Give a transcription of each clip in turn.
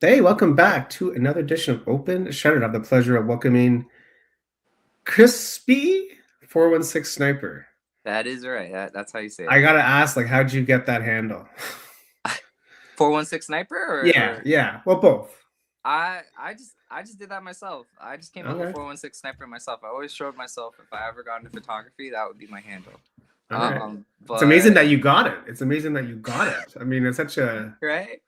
Hey, welcome back to another edition of Open Shuttered. I have the pleasure of welcoming Crispy 416 Sniper. That is right. That's how you say I it. gotta ask, like, how'd you get that handle? 416 Sniper Yeah, or yeah. Well, both. I just did that myself. I just came up with Okay. 416 Sniper myself. I always showed myself if I ever got into photography, that would be my handle. All right. It's amazing But that you got it. It's amazing that you got it. I mean, it's such a right?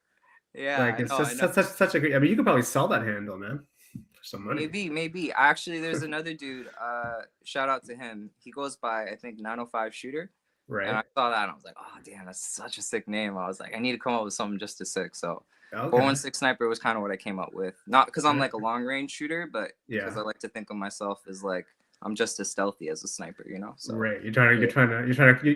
Yeah, like I it's know, I just know. such a great. I mean, you could probably sell that handle, man, for some money. Maybe. Actually, there's another dude. Shout out to him. He goes by I think 905 Shooter. And Right. I saw that and I was like, oh damn, that's such a sick name. I was like, I need to come up with something just as sick. So Okay. 416 Sniper was kind of what I came up with. Not because All I'm right. like a long range shooter, but because Yeah. I like to think of myself as like I'm just as stealthy as a sniper, So Right. yeah. You're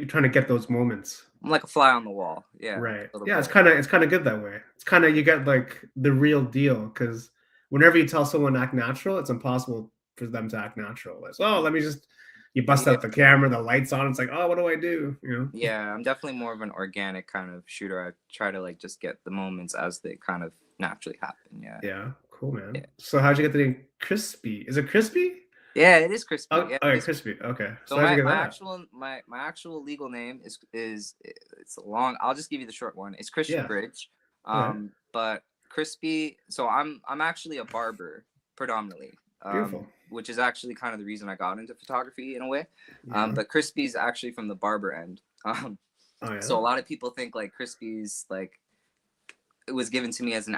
trying to get those moments. I'm like a fly on the wall. Yeah, Right. a little Yeah, bit. it's kind of good that way. It's kind of you get like the real deal because whenever you tell someone to act natural, it's impossible for them to act natural. It's oh, let me just you bust Yeah. out the camera, the lights on. It's like oh, what do I do? You know? Yeah, I'm definitely more of an organic kind of shooter. I try to like just get the moments as they kind of naturally happen. Yeah. Yeah, cool, man. Yeah. So how'd you get the name Crispy? Is it Crispy? Yeah, it is crispy. Oh, Yeah, okay, it is. Crispy. Okay. So So how'd you my get my that? actual my actual legal name is it's a long. I'll just give you the short one. It's Christian Yeah. Bridge. Okay. But crispy. So I'm actually a barber predominantly. Beautiful. Which is actually kind of the reason I got into photography in a way. Yeah. But crispy is actually from the barber end. Oh So yeah. a lot of people think like crispy's like it was given to me as an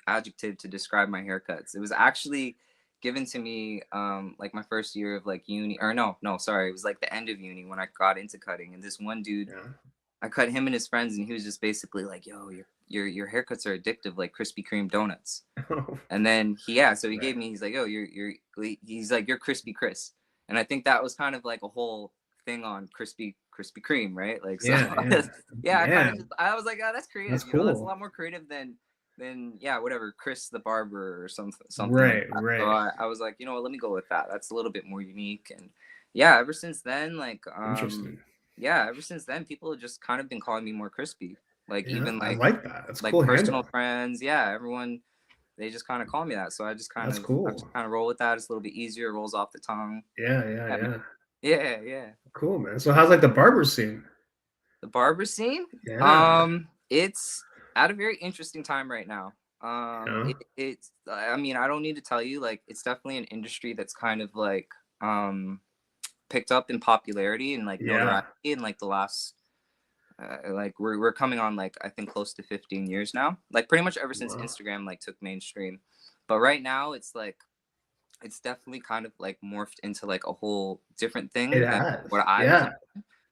adjective to describe my haircuts. It was actually given to me like my first year of like uni or no sorry, it was like the end of uni when I got into cutting, and this one dude, Yeah. I cut him and his friends, and he was just basically like, yo, your haircuts are addictive like Krispy Kreme donuts. Oh, And then so he right. gave me, he's like, oh, he's like, you're Crispy Chris. And I think that was kind of like a whole thing on Krispy Kreme, right? Like, so Yeah, yeah. yeah, I kind of Man, just, I was like, oh, that's that's creative, that's a cool. lot more creative than yeah, whatever, Chris the barber or something like Right, that. So right. I was like, you know what, let me go with that. That's a little bit more unique. And yeah, ever since then, like, Interesting. yeah, ever since then, people have just kind of been calling me more crispy. Like, Yeah, even I like that. That's a like cool personal handle. friends, yeah, everyone, they just kind of call me that. So That's I just cool. kind of roll with that. It's a little bit easier, it rolls off the tongue. Yeah, yeah, Yeah, man. yeah. Yeah. Cool, man. So how's like the barber scene? The barber scene, Yeah. it's at a very interesting time right now. Yeah. It's I mean, I don't need to tell you, like, it's definitely an industry that's kind of like picked up in popularity and like Yeah. notoriety in like the last like we're coming on like I think close to 15 years now. Like pretty much ever since Wow. Instagram like took mainstream. But right now it's like it's definitely kind of like morphed into like a whole different It thing than has. what I was. Yeah.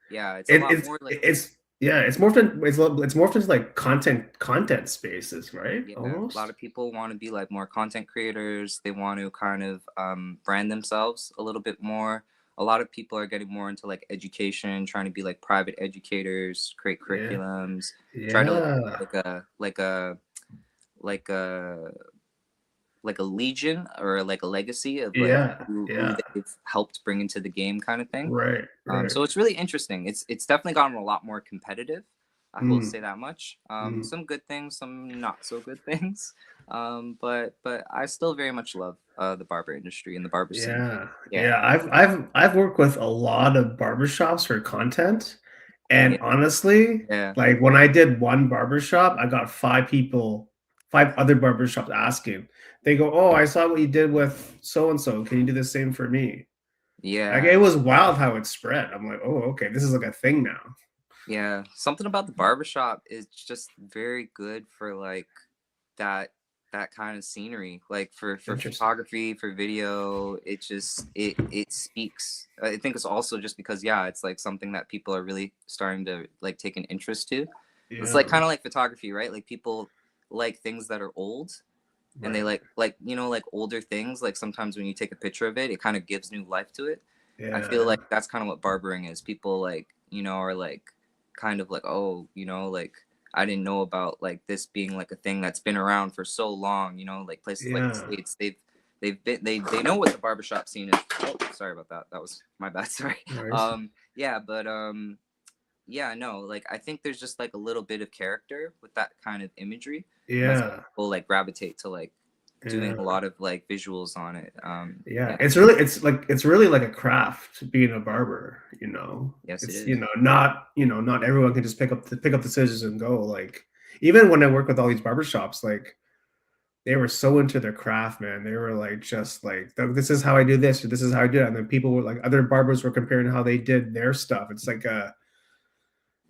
Yeah, it's a It, lot it's more like it's yeah, it's morphed into like content spaces, right? yeah, a lot Almost. of people want to be like more content creators. They want to kind of brand themselves a little bit more. A lot of people are getting more into like education, trying to be like private educators, create Yeah. curriculums, try to Yeah. like a like a legion or like a legacy of like Yeah. who Yeah. they've helped bring into the game kind of thing. Right. Right. So it's really interesting. It's definitely gotten a lot more competitive. I will Mm, say that much. mm. Some good things, some not so good things. But I still very much love the barber industry and the barber scene. Yeah, Yeah, yeah. I've worked with a lot of barbershops for content, yeah, and honestly, yeah, like when I did one barbershop, I got five other barbershops asking. They go, "Oh, I saw what you did with so and so. Can you do the same for me?" Like it yeah, was wild how it spread. I'm like, "Oh, okay, this is like a thing now." yeah. Something about the barbershop is just very good for like that that kind of scenery, like for Interesting. photography, for video. It just it speaks. I think it's also just because yeah, it's like something that people are really starting to like take an interest to. It's like Yeah, kind of like photography, right? Like people like things that are old, and they right. like like older things. Like sometimes when you take a picture of it, it kind of gives new life to it. I feel Yeah, like that's kind of what barbering is. People like are like kind of like, oh, like I didn't know about like this being like a thing that's been around for so long. Like places like the yeah. states, they know what the barbershop scene is. Oh, sorry about that. That was my bad. Sorry. Nice. Yeah, but yeah, no, like I think there's just like a little bit of character with that kind of imagery, and that's why Yeah. people like gravitate to like doing a Yeah. lot of like visuals on it. Yeah, Yeah, it's really like a craft being a barber, you know. yes, it It's, is. not everyone can just pick up the scissors and go. Like, even when I work with all these barber shops, like, they were so into their craft, man. They were like, just like, this is how I do this, or this is how I do it. And then people were like, other barbers were comparing how they did their stuff. It's like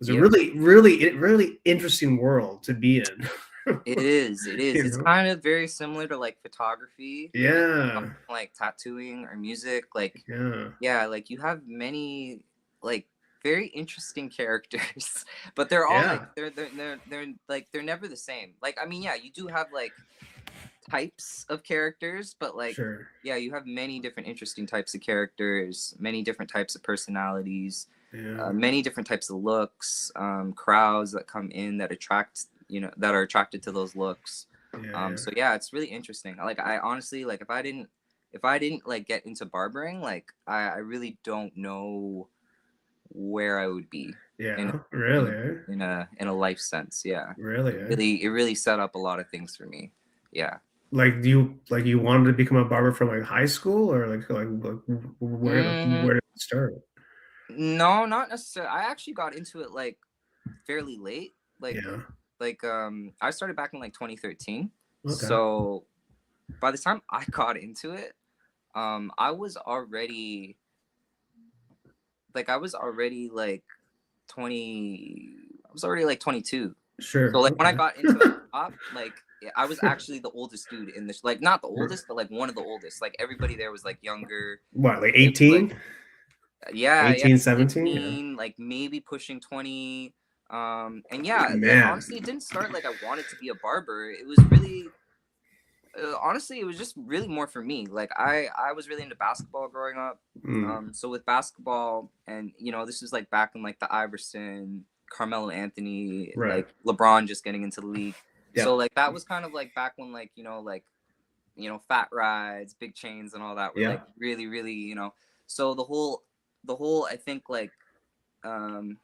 it's a Yep. really interesting world to be in. It is. It is. You It's know? kind of very similar to like photography, Yeah. like tattooing or music. Like, Yeah. yeah, like you have many like very interesting characters, but they're all like Yeah. they're like they're never the same. Like, I mean, yeah, you do have like types of characters, but like, Sure. yeah, you have many different interesting types of characters, many different types of personalities, Yeah. many different types of looks, crowds that come in that attract, that are attracted to those looks. Yeah. So yeah, it's really interesting. Like I honestly, like if I didn't like get into barbering, like I really don't know where I would be in Yeah. in a Really? in a life sense. Yeah, Really? it really set up a lot of things for me. Yeah. Like, you wanted to become a barber from, like, high school, or Mm, where did it start? no, not necessarily. I actually got into it like fairly late. Yeah. I started back in like 2013. Okay. So by the time I got into it, I was already like 20. I was already like 22. So Sure. like when I Okay. got into the shop, like I was actually the oldest dude in this. Like not the oldest, but like one of the oldest. Like everybody there was like younger. What, like, It was like 18? yeah, 18, 17? Yeah. 18, like maybe pushing 20. And yeah, like Man. honestly, it didn't start like I wanted to be a barber. It was really honestly, it was just really more for me. Like I was really into basketball growing up. Mm. So with basketball, and this is like back in like the Iverson, Carmelo Anthony, Right. like LeBron just getting into the league. Yeah. So like that was kind of like back when like fat rides, big chains, and all that were Yeah. like really really. So the whole I think like um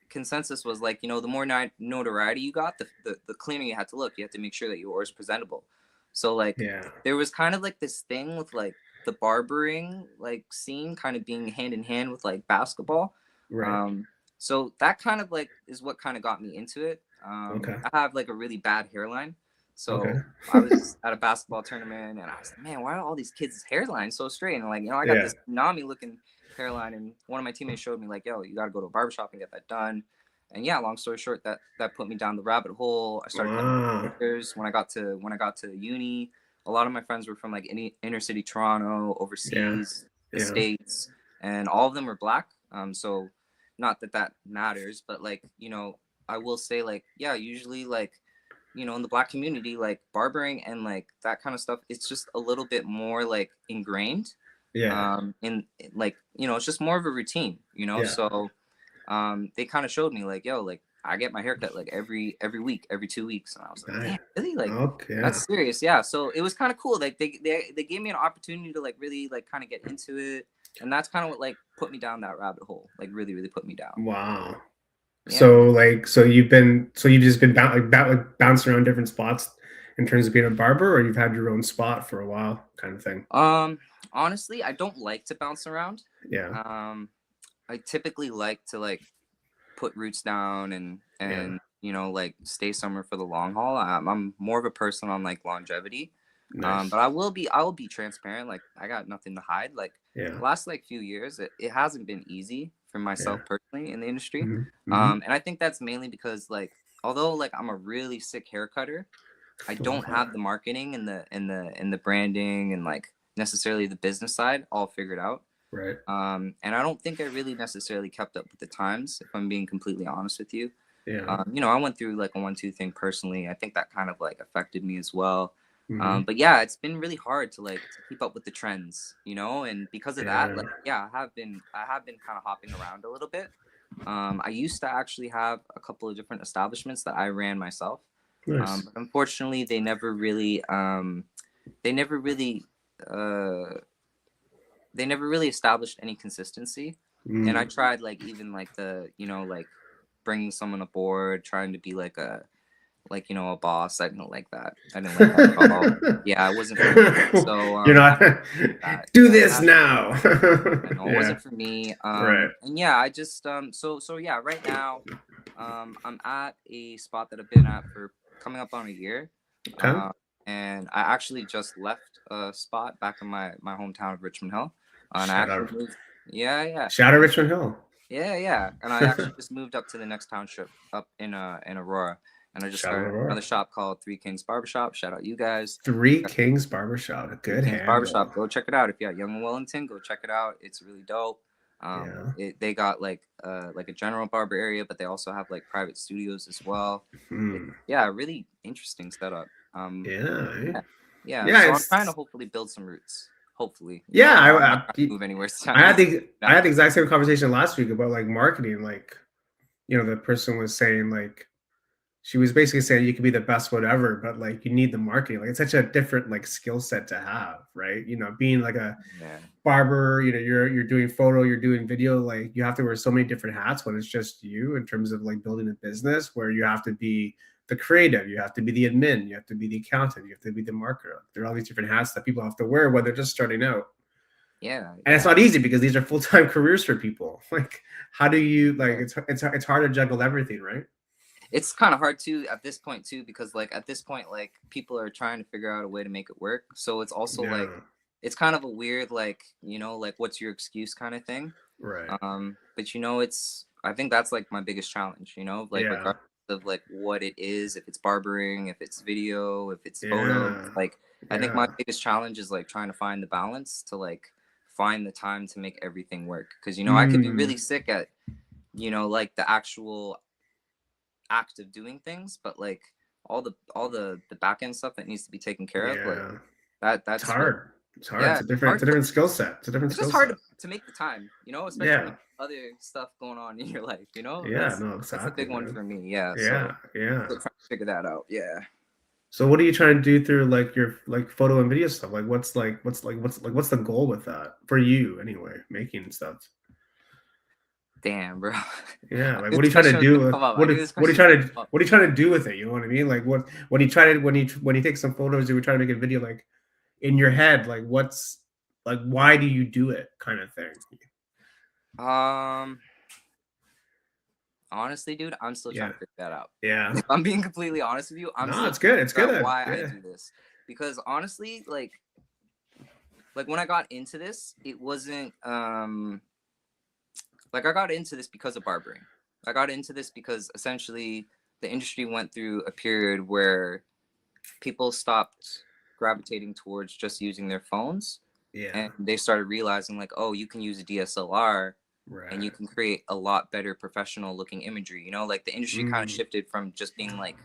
consensus was like the more notoriety you got, the cleaner you had to look. You had to make sure that you were always presentable. So like Yeah. there was kind of like this thing with like the barbering like scene kind of being hand in hand with like basketball. Right. So that kind of like is what kind of got me into it. Okay. I have like a really bad hairline. Okay. So I was at a basketball tournament and I was like, man, why are all these kids' hairlines so straight? And like, I got Yeah. this Nami looking hairline, and one of my teammates showed me like, yo, you got to go to a barbershop and get that done. And yeah, long story short, that put me down the rabbit hole. I started cutting Wow. pictures when I got to uni. A lot of my friends were from like inner city Toronto, Yeah. overseas, the Yeah. states, and all of them were black. So not that matters, but like I will say like yeah, usually like in the black community, like barbering and like that kind of stuff, it's just a little bit more like ingrained. Yeah. In like it's just more of a routine. Yeah. So they kind of showed me like, yo, like I get my haircut like every week, every 2 weeks, and I was like, Nice. damn, really? Like Okay. Yeah. that's serious, yeah. So it was kind of cool. Like they gave me an opportunity to like really like kind of get into it, and that's kind of what like put me down that rabbit hole. Like really, really put me down. Wow. Yeah. So you've just been bouncing around different spots in terms of being a barber, or you've had your own spot for a while, kind of thing. Honestly, I don't like to bounce around. Yeah. I typically like to like put roots down and Yeah. like stay somewhere for the long haul. I'm more of a person on like longevity. Nice. But I will be transparent. Like I got nothing to hide. Like Yeah. the last like few years, it hasn't been easy for Yeah. myself personally in the industry. Hmm. Hmm. And I think that's mainly because like although like I'm a really sick hair cutter, I don't Okay. have the marketing and the branding and like necessarily the business side all figured out. Right. And I don't think I really necessarily kept up with the times, if I'm being completely honest with you. Yeah. I went through like a 1-2 thing personally. I think that kind of like affected me as well. Hmm. But yeah, it's been really hard to like to keep up with the trends, and because of that, like Yeah. yeah, I have been kind of hopping around a little bit. I used to actually have a couple of different establishments that I ran myself. Nice. But unfortunately, they never really uh, they never really established any consistency. And I Mm. tried like even like the, like bringing someone aboard, trying to be like a boss. I didn't like that. I didn't like that at all. Yeah, it wasn't for me. So You're not that do yeah, this now. no, it Yeah. wasn't for me. Right. And yeah, I just so yeah, right now, I'm at a spot that I've been at for coming up on a year. Okay. Uh, and I actually just left a spot back in my hometown of Richmond Hill, and I Shout actually out. moved. Yeah, yeah, Shout out Richmond Hill. yeah, yeah. And I actually just moved up to the next township up in Aurora, and I just Shout out started Aurora. another shop called Three Kings Barbershop. Shout out you guys. Three Kings Barbershop. A Three good Kings handle. Barbershop. Go check it out if you're at Young and Wellington. Go check it out. It's really dope. Yeah. They got like a general barber area, but they also have like private studios as well. Hmm. Yeah, really interesting setup. Yeah. Yeah, yeah. Yeah. So I'm trying to It's hopefully build some roots. Hopefully, yeah. I'm not trying to move anywhere I had anytime the I now. had the exact same conversation last week about like marketing. Like, the person was saying like she was basically saying you could be the best whatever, but like you need the marketing. Like it's such a different like skill set to have, right? Being like a Yeah, barber, you're doing photo, you're doing video, like you have to wear so many different hats when it's just you in terms of like building a business where you have to be the creative, you have to be the admin, you have to be the accountant, you have to be the marketer. There are all these different hats that people have to wear when they're just starting out. yeah, And it's yeah. not easy because these are full-time careers for people. Like how do you like Sure. it's hard to juggle everything, right? It's kind of hard too at this point too, because like at this point like people are trying to figure out a way to make it work, so it's also like Yeah. it's kind of a weird like like what's your excuse kind of thing. Right. But it's I think that's like my biggest challenge, like Yeah. regardless of like what it is, if it's barbering, if it's video, if it's photos, Yeah. like I think my Yeah. biggest challenge is like trying to find the balance to like find the time to make everything work, because I could be Mm. really sick at like the actual act of doing things, but like all the back end stuff that needs to be taken care of, like Yeah. It's that's what. hard. It's hard. Yeah, It's hard a to, different skill set. It's a different it's just skill hard set. to make the time, especially when Yeah. you have other stuff going on in your life, Yeah, no, that's the exactly, big one man. for me. Yeah, so Yeah, yeah. still trying to figure that out. Yeah. So what are you trying to do through like your like photo and video stuff? Like what's the goal with that for you anyway, making stuff? Damn, bro. Yeah, I like knew what are this you trying question to was do gonna with come up. I knew this question was gonna come up. what are you trying to do with it? You know what I mean? Like what when you try to when you take some photos, you were trying to make a video like in your head, like what's like why do you do it kind of thing? Um, honestly, dude, I'm still trying Yeah. to figure that out. Yeah. If I'm being completely honest with you, I'm No, still it's trying to good. It's figure out good. why I Yeah. do this. Because honestly, like when I got into this, it wasn't like I got into this because of barbering. I got into this because essentially the industry went through a period where people stopped gravitating towards just using their phones, Yeah. and they started realizing like, oh, you can use a DSLR and you Right. can create a lot better professional looking imagery. Like the industry kind of Mm. shifted from just being like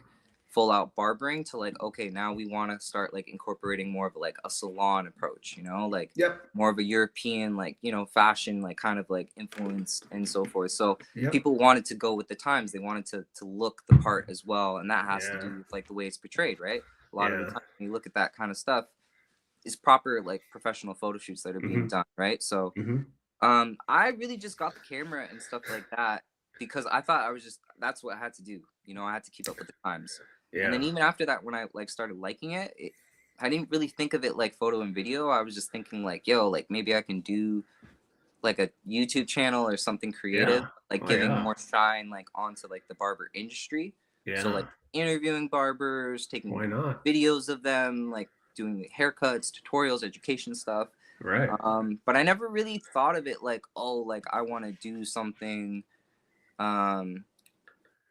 full out barbering to like, okay, now we want to start like incorporating more of like a salon approach, like Yep. more of a European like fashion like kind of like influence and so forth. So Yep. people wanted to go with the times, they wanted to look the part as well, and that has to Yeah. do with like the way it's portrayed, right? A lot of the Yeah. time when you look at that kind of stuff, is proper like professional photo shoots that are being Mhm. done, right? So Mhm. I really just got the camera and stuff like that because I thought that's what I had to do. I had to keep up with the times. And then Yeah. even after that, when I like started liking it, I didn't really think of it like photo and video. I was just thinking like, yo, like maybe I can do like a YouTube channel or something creative, Yeah. like Oh giving yeah. more shine like onto like the barber industry. So like Yeah. interviewing barbers, taking Why not? videos of them, like doing haircuts, tutorials, education stuff. Right. But I never really thought of it like, oh, like I want to do something um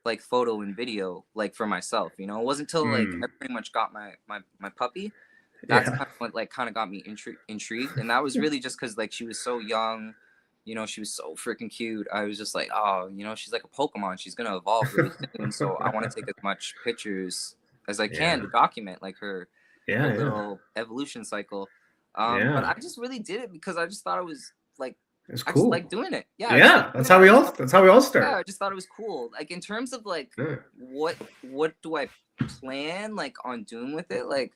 like photo and video like for myself. It wasn't until like I Mm. pretty much got my puppy, that's Yeah. kind of what like kind of got me intrigued, and that was really just because like she was so young. She was so freaking cute. I was just like, oh, she's like a Pokemon. She's gonna evolve really soon, so I want to take as much pictures as I can Yeah. to document like her Yeah. Yeah. little evolution cycle. But Yeah. I just really did it because I just thought it was like It's I just like cool. doing it. Yeah, I just like Yeah. doing it. I just That's how we all Yeah, I start. just thought it was cool. Like in terms of like Yeah. what do I plan like on doing with it? Like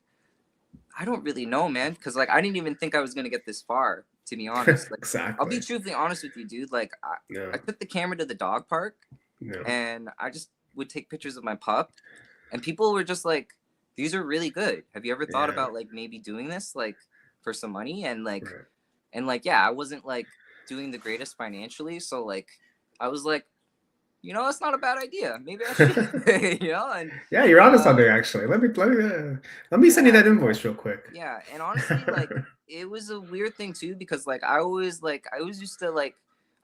I don't really know, man, because like I didn't even think I was gonna get this far, to be honest. Like, I'll be Exactly. truthfully honest with you, dude. Like, Yeah. I took the camera to the dog park, Yeah. and I just would take pictures of my pup, and people were just like, "These are really good. Have you ever thought Yeah. about like maybe doing this like for some money?" Right. And like yeah, I wasn't like doing the greatest financially, so like I was like, you know, that's not a bad idea. Maybe I should, you know, and Yeah, you're onto uh, something actually. Let me send you yeah, that invoice real quick. yeah, and honestly, like it was a weird thing too because like I always used to like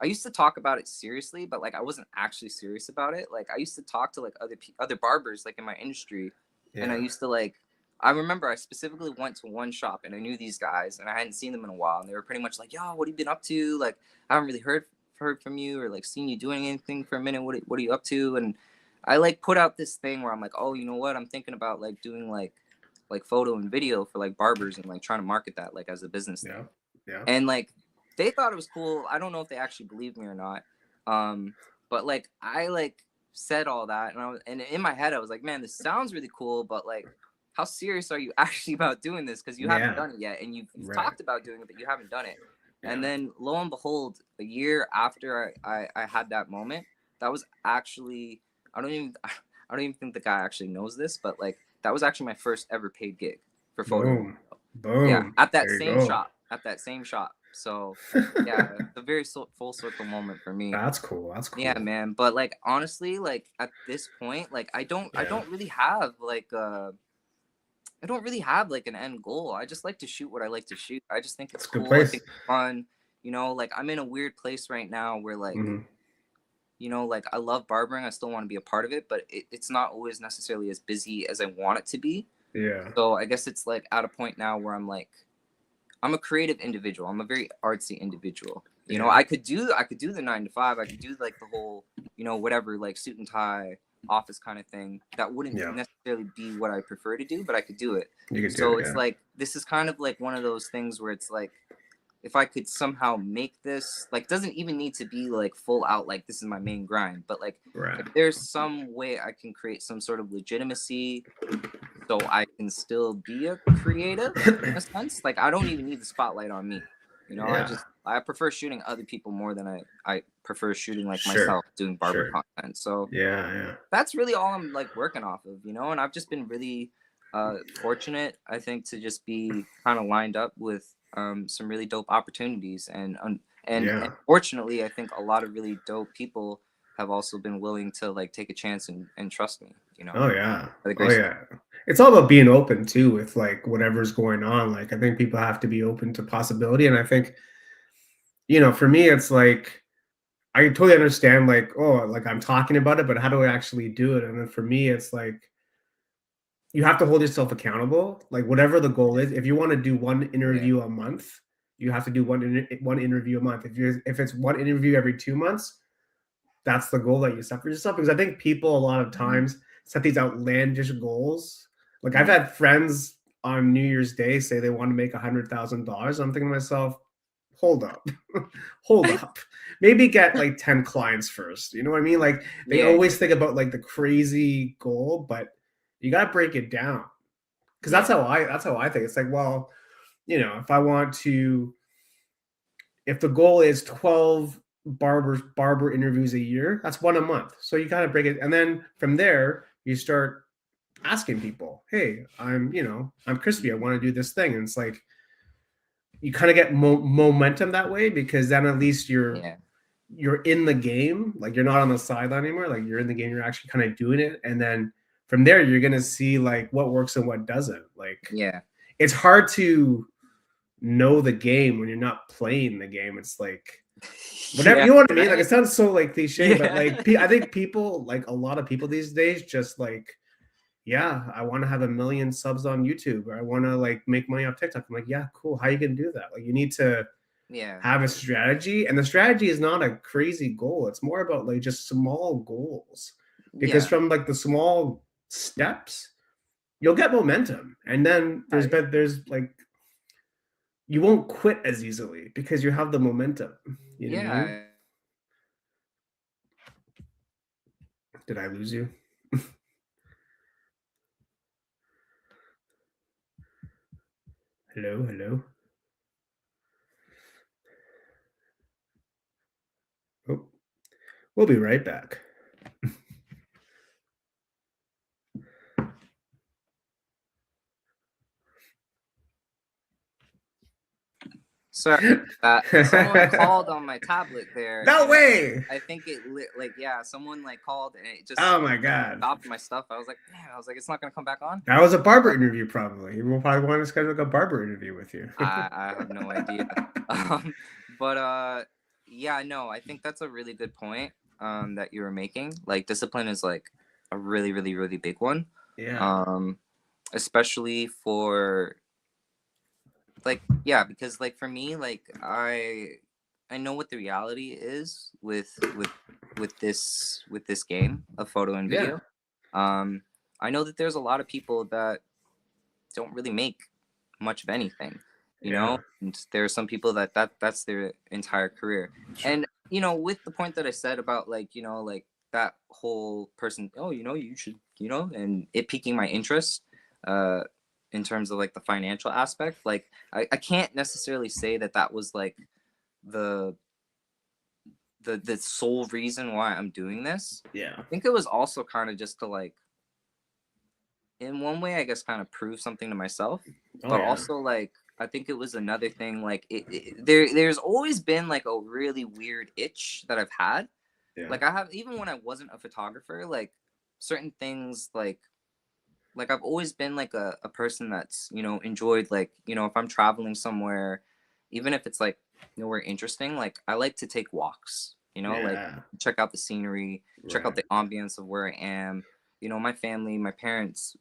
I used to talk about it seriously, but like I wasn't actually serious about it. Like I used to talk to like other barbers like in my industry, and I Yeah. used to like I remember I specifically went to one shop and I knew these guys and I hadn't seen them in a while and they were pretty much like, "Yo, what have you been up to? Like I haven't really heard from you or like seen you doing anything for a minute. What are you up to?" And I like put out this thing where I'm like, "Oh, you know what? I'm thinking about like doing like photo and video for like barbers and like trying to market that like as a business Yeah. thing." Yeah. And like they thought it was cool. I don't know if they actually believed me or not. Um, but like I like said all that and in my head I was like, man, this sounds really cool, but like how serious are you actually about doing this? Because you haven't Yeah. done it yet and you've Right. talked about doing it, but you haven't done it. And Yeah. then lo and behold, a year after I had that moment, that was actually I don't even I don't even think the guy actually knows this, but like that was actually my first ever paid gig for photo. Boom. Yeah, Boom. at that There you same go. shop, at that same shop. So, yeah, the very full circle moment for me. That's cool. That's Yeah, cool. man. But like honestly, like at this point, like I Yeah. don't really have like I don't really have like an end goal. I just like to shoot what I like to shoot. I just think It's it's a good cool. I think place. it's fun. You know, like I'm in a weird place right now where like Hmm. you know, like I love barbering. I still want to be a part of it, but it's not always necessarily as busy as I want it to be. Yeah. So I guess it's like at a point now where I'm a creative individual. I'm a very artsy individual. You know, Yeah. I could do the 9 to 5. I could do like the whole, you know, whatever like suit and tie office kind of thing. That wouldn't Yeah. necessarily be what I prefer to do, but I could do it. You can do So it. it's Yeah. like this is kind of like one of those things where it's like if I could somehow make this like doesn't even need to be like full out like this is my main grind, but like Right. if there's some way I can create some sort of legitimacy so I can still be a creative in a sense. Like I don't even need the spotlight on me. You know, Yeah. I prefer shooting other people more than I prefer shooting like Sure. myself doing barber Sure. content. So Yeah. Yeah. that's really all I'm like working off of, you know, and I've just been really fortunate, I think, to just be kind of lined up with some really dope opportunities and Yeah. fortunately I think a lot of really dope people have also been willing to like take a chance and trust me, you know, Oh yeah. by the Oh grace of yeah. It's all about being open too with like whatever's going on. Like I think people have to be open to possibility. And I think, for me, it's like I totally understand like, oh, like I'm talking about it, but how do I actually do it? And then for me, it's like you have to hold yourself accountable. Like whatever the goal is, if you want to do one yeah. interview a month, you have to do one interview a month. If it's one interview every 2 months, that's the goal that you set for yourself. Because I think people a lot of Mhm. times set these outlandish goals. Like I've Mhm. had friends on New Year's Day say they want to make $100,000. I'm thinking to myself, hold up, hold up. Maybe get like 10 clients first. You know what I mean? Like they Yeah, always think about like the crazy goal, but you got to break it down because yeah, that's how I think. It's like, well, if I want to, if the goal is 12 barber interviews a year, that's one a month. So you got to break it, and then from there you start asking people, hey, I'm crispy, I want to do this thing. And it's like you kind of get momentum that way, because then at least yeah, you're in the game, like you're not on the sideline anymore, like you're in the game, you're actually kind of doing it. And then from there you're going to see like what works and what doesn't. Like yeah, it's hard to know the game when you're not playing the game. It's like whatever, yeah, you know what I mean? Like it right? sounds so like cliche, but Yeah, like I think people, like a lot of people these days, just like, yeah, I want to have 1 million subs on YouTube, or I want to like make money off TikTok. I'm like, yeah, cool. How you gonna do that? Like you need to yeah, have a strategy, and the strategy is not a crazy goal. It's more about like just small goals, because yeah. from like the small steps, you'll get momentum, and then Oh yeah, there's like you won't quit as easily because you have the momentum. You know what I mean? yeah. Did I lose you? Hello, hello. Oh, we'll be right back. Sorry about that. Someone called on my tablet there, No and way! I think it lit like yeah, someone like called and it just Oh my god. stopped my stuff. I was like, damn, I was like, it's not gonna come back on. That was a barber But interview, probably. We'll probably want to schedule a barber interview with you. I have no idea. But yeah, no, I think that's a really good point that you were making. Like discipline is like a really, really, really big one. Yeah. Um, especially for like yeah, because like for me, like I know what the reality is with this game of photo and Yeah. video. Um, I know that there's a lot of people that don't really make much of anything, you Yeah. know, and there are some people that's their entire career. Sure. And you know, with the point that I said about like you know like that whole person, oh you know you should you know, and it piquing my interest, uh, in terms of like the financial aspect, like I can't necessarily say that that was like the the sole reason why I'm doing this. Yeah. I think it was also kind of just to like in one way I guess kind of prove something to myself, Oh but yeah. also like I think it was another thing like there's always been like a really weird itch that I've had. Yeah. Like I have even when I wasn't a photographer, like certain things like I've always been like a person that's, you know, enjoyed like, you know, if I'm traveling somewhere, even if it's like nowhere interesting, like I like to take walks, you know, like Yeah. check out the scenery, check out Right. the ambience of where I am. You know, my family, my parents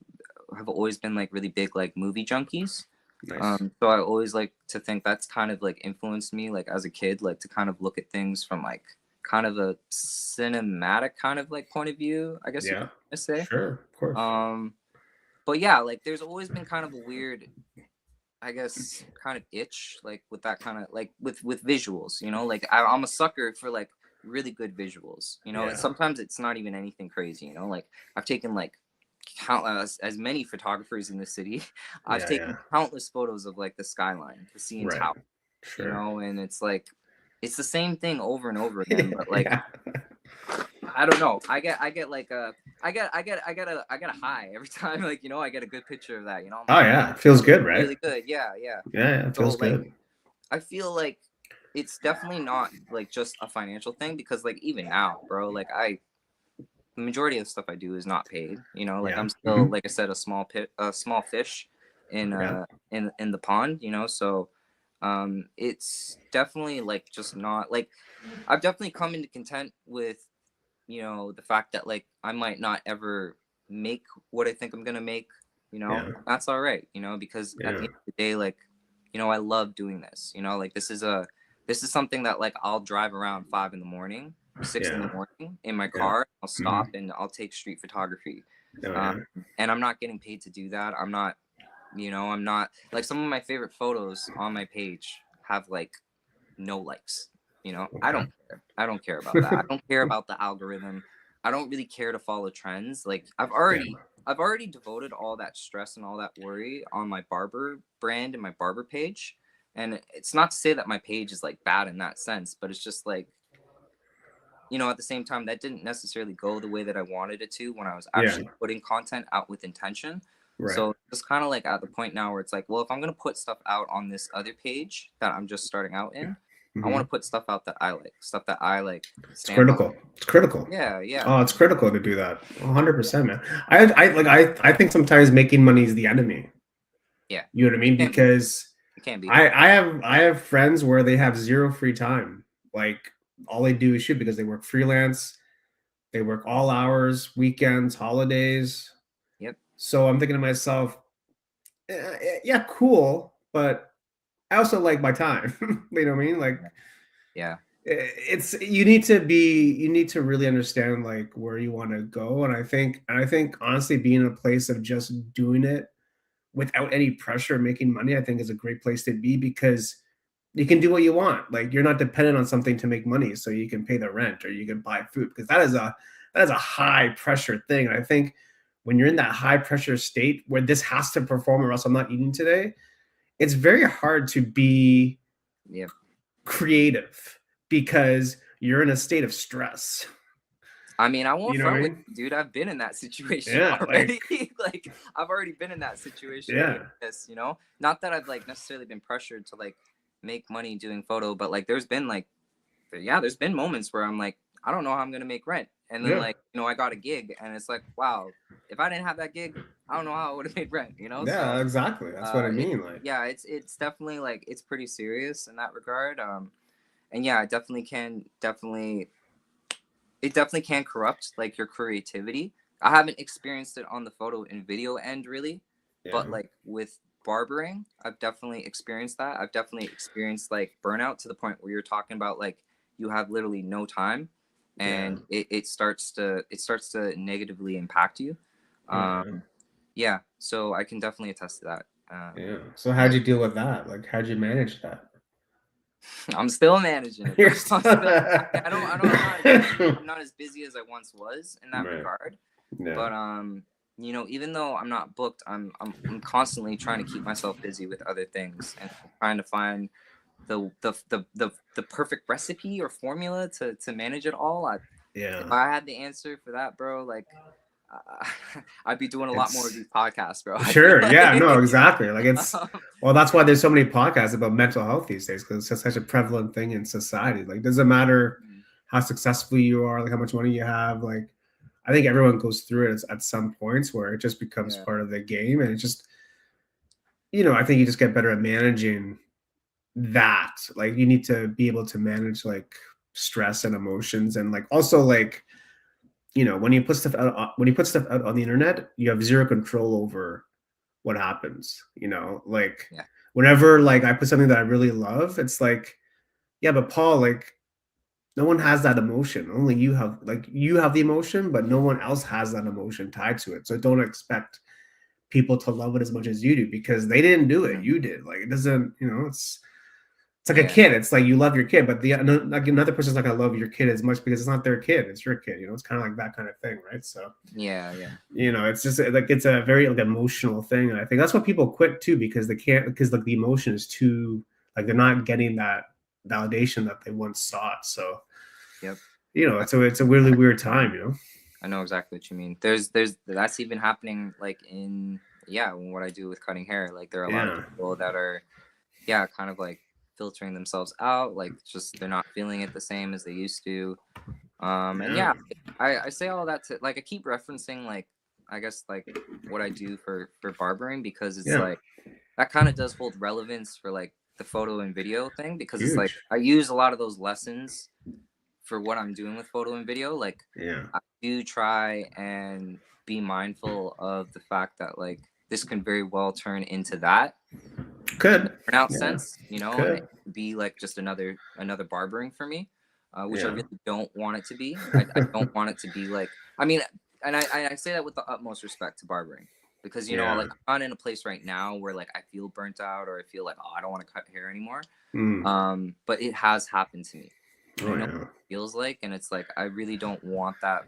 have always been like really big like movie junkies. Nice. So I always like to think that's kind of like influenced me like as a kid, like to kind of look at things from like kind of a cinematic kind of like point of view, I guess you Yeah. could say. Sure. Of course. Um, but yeah, like there's always been kind of a weird, I guess, kind of itch, like with that kind of like with visuals, you know, like I'm a sucker for like really good visuals, you know, and Yeah. sometimes it's not even anything crazy, you know, like I've taken like countless as many photographers in the city, I've Yeah. taken Yeah. countless photos of like the skyline, the CN Right. Tower, you Sure. know, and it's like it's the same thing over and over again, but like Yeah. I don't know. I get like a I get a high every time like you know I get a good picture of that. You know I'm Oh like yeah. that Feels looks good, right? really good. Yeah, yeah. Yeah. Yeah. It So feels like good. I feel like it's definitely not like just a financial thing because like even now, bro, like I the majority of the stuff I do is not paid. You know, like Yeah. I'm still Hmm. like I said a small fish Yeah. in the pond. You know, so it's definitely like just not like I've definitely come into content with you know the fact that like I might not ever make what I think I'm gonna make, you know, Yeah. that's all right, you know, because at the Yeah. end of the day, like, you know, I love doing this, you know, like this is something that like I'll drive around 5 in the morning, 6 in the morning in my Yeah. car, I'll Hmm. stop and I'll take street photography. Oh Um, yeah. and I'm not getting paid to do that. I'm not, you know, I'm not like some of my favorite photos on my page have like no likes. You know, I Okay. don't care. I don't care about that. I don't care about the algorithm. I don't really care to follow trends. Like Yeah. I've already devoted all that stress and all that worry on my barber brand and my barber page. And it's not to say that my page is like bad in that sense, but it's just like, you know, at the same time that didn't necessarily go the way that I wanted it to when I was Yeah. actually putting content out with intention. Right. So it's kind of like at the point now where it's like, well, if I'm gonna put stuff out on this other page that I'm just starting out Yeah. in, I Hmm. want to put stuff out that I like, stuff that I like It's stand behind. critical. It's critical. Yeah, yeah, Oh, it's critical to do that. 100%, man. I think sometimes making money is the enemy. yeah. You know what I mean? It can be. Because It can be. I have friends where they have zero free time. Like all they do is shoot because they work freelance, they work all hours, weekends, holidays. Yep. So I'm thinking to myself, yeah, cool, but I also like my time. You know what I mean? Like Yeah. it's you need to really understand like where you want to go, and I think honestly being in a place of just doing it without any pressure making money, I think is a great place to be because you can do what you want. Like you're not dependent on something to make money, so you can pay the rent or you can buy food because that is a high pressure thing. And I think when you're in that high pressure state where this has to perform or else I'm not eating today, it's very hard to be Yeah. creative because you're in a state of stress. I mean, I won't You know what I front with mean? you, dude. I've been in that situation Yeah, already. Like, I've already been in that situation doing yeah, this, you know? Not that I've like necessarily been pressured to like make money doing photo, but like there's been like yeah, there's been moments where I'm like, I don't know how I'm gonna make rent. And then yeah, like, you know, I got a gig and it's like, wow, if I didn't have that gig, I don't know how I would have made rent, you know? yeah. So Exactly. That's what I it mean. Like, yeah, it's definitely like it's pretty serious in that regard. And yeah, it definitely can definitely it definitely can corrupt like your creativity. I haven't experienced it on the photo and video end really, but yeah, like with barbering, I've definitely experienced that. I've definitely experienced like burnout to the point where you're talking about like you have literally no time yeah, and it starts to negatively impact you. oh, yeah, Um yeah, so I can definitely attest to that. yeah. So Yeah. how'd you deal with that? Like, how'd you manage that? I'm still managing it, bro. You're I'm still still I don't I'm not as busy as I once was in that right. regard. Yeah, But you know, even though I'm not booked, I'm constantly trying to keep myself busy with other things and trying to find the perfect recipe or formula to manage it all. If yeah. I had the answer for that, bro, like uh, I'd be doing a lot more of It's these podcasts, bro. I feel sure. Yeah. No. like Exactly. Like it's. um, Well, that's why there's so many podcasts about mental health these days because it's such a prevalent thing in society. Like, it doesn't matter how successful you are, like how much money you have. Like, I think everyone goes through it at some points where it just becomes yeah, part of the game, and it just, I think you just get better at managing that. Like, you need to be able to manage like stress and emotions, and like also like when you put stuff out on the internet, you have zero control over what happens. Like yeah, whenever like I put something that I really love, it's like, yeah, but Paul, like no one has that emotion. Only you have the emotion, but no one else has that emotion tied to it. So don't expect people to love it as much as you do because they didn't do it. mhm, You did. Like it doesn't, it's like a yeah, kid. It's like you love your kid, but like another person's not gonna love your kid as much because it's not their kid. It's your kid. It's kind of like that kind of thing, right? So yeah, yeah, it's just like it's a very like emotional thing, and I think that's why people quit too because they can't because like the emotion is too like they're not getting that validation that they once sought. So yep. it's a really weird time. I know exactly what you mean. There's that's even happening like in yeah, what I do with cutting hair. Like there are a lot of Yeah, people that are yeah, kind of like filtering themselves out, like just they're not feeling it the same as they used to. And yeah, yeah, I say all that to like I keep referencing like I guess like what I do for barbering because it's yeah. like that kind of does hold relevance for like the photo and video thing because it's like Huge. I use a lot of those lessons for what I'm doing with photo and video. Like Yeah. I do try and be mindful of the fact that like this can very well turn into that in the Could. burnout Yeah. sense, you know, and it Could. could be like just another barbering for me, which I Yeah. really don't want it to be. I don't want it to be like I mean, and I say that with the utmost respect to barbering because you know Yeah. like I'm not in a place right now where like I feel burnt out or I feel like oh I don't want to cut hair anymore. Mm. But it has happened to me, and I Oh know yeah. what it feels like, and it's like I really don't want that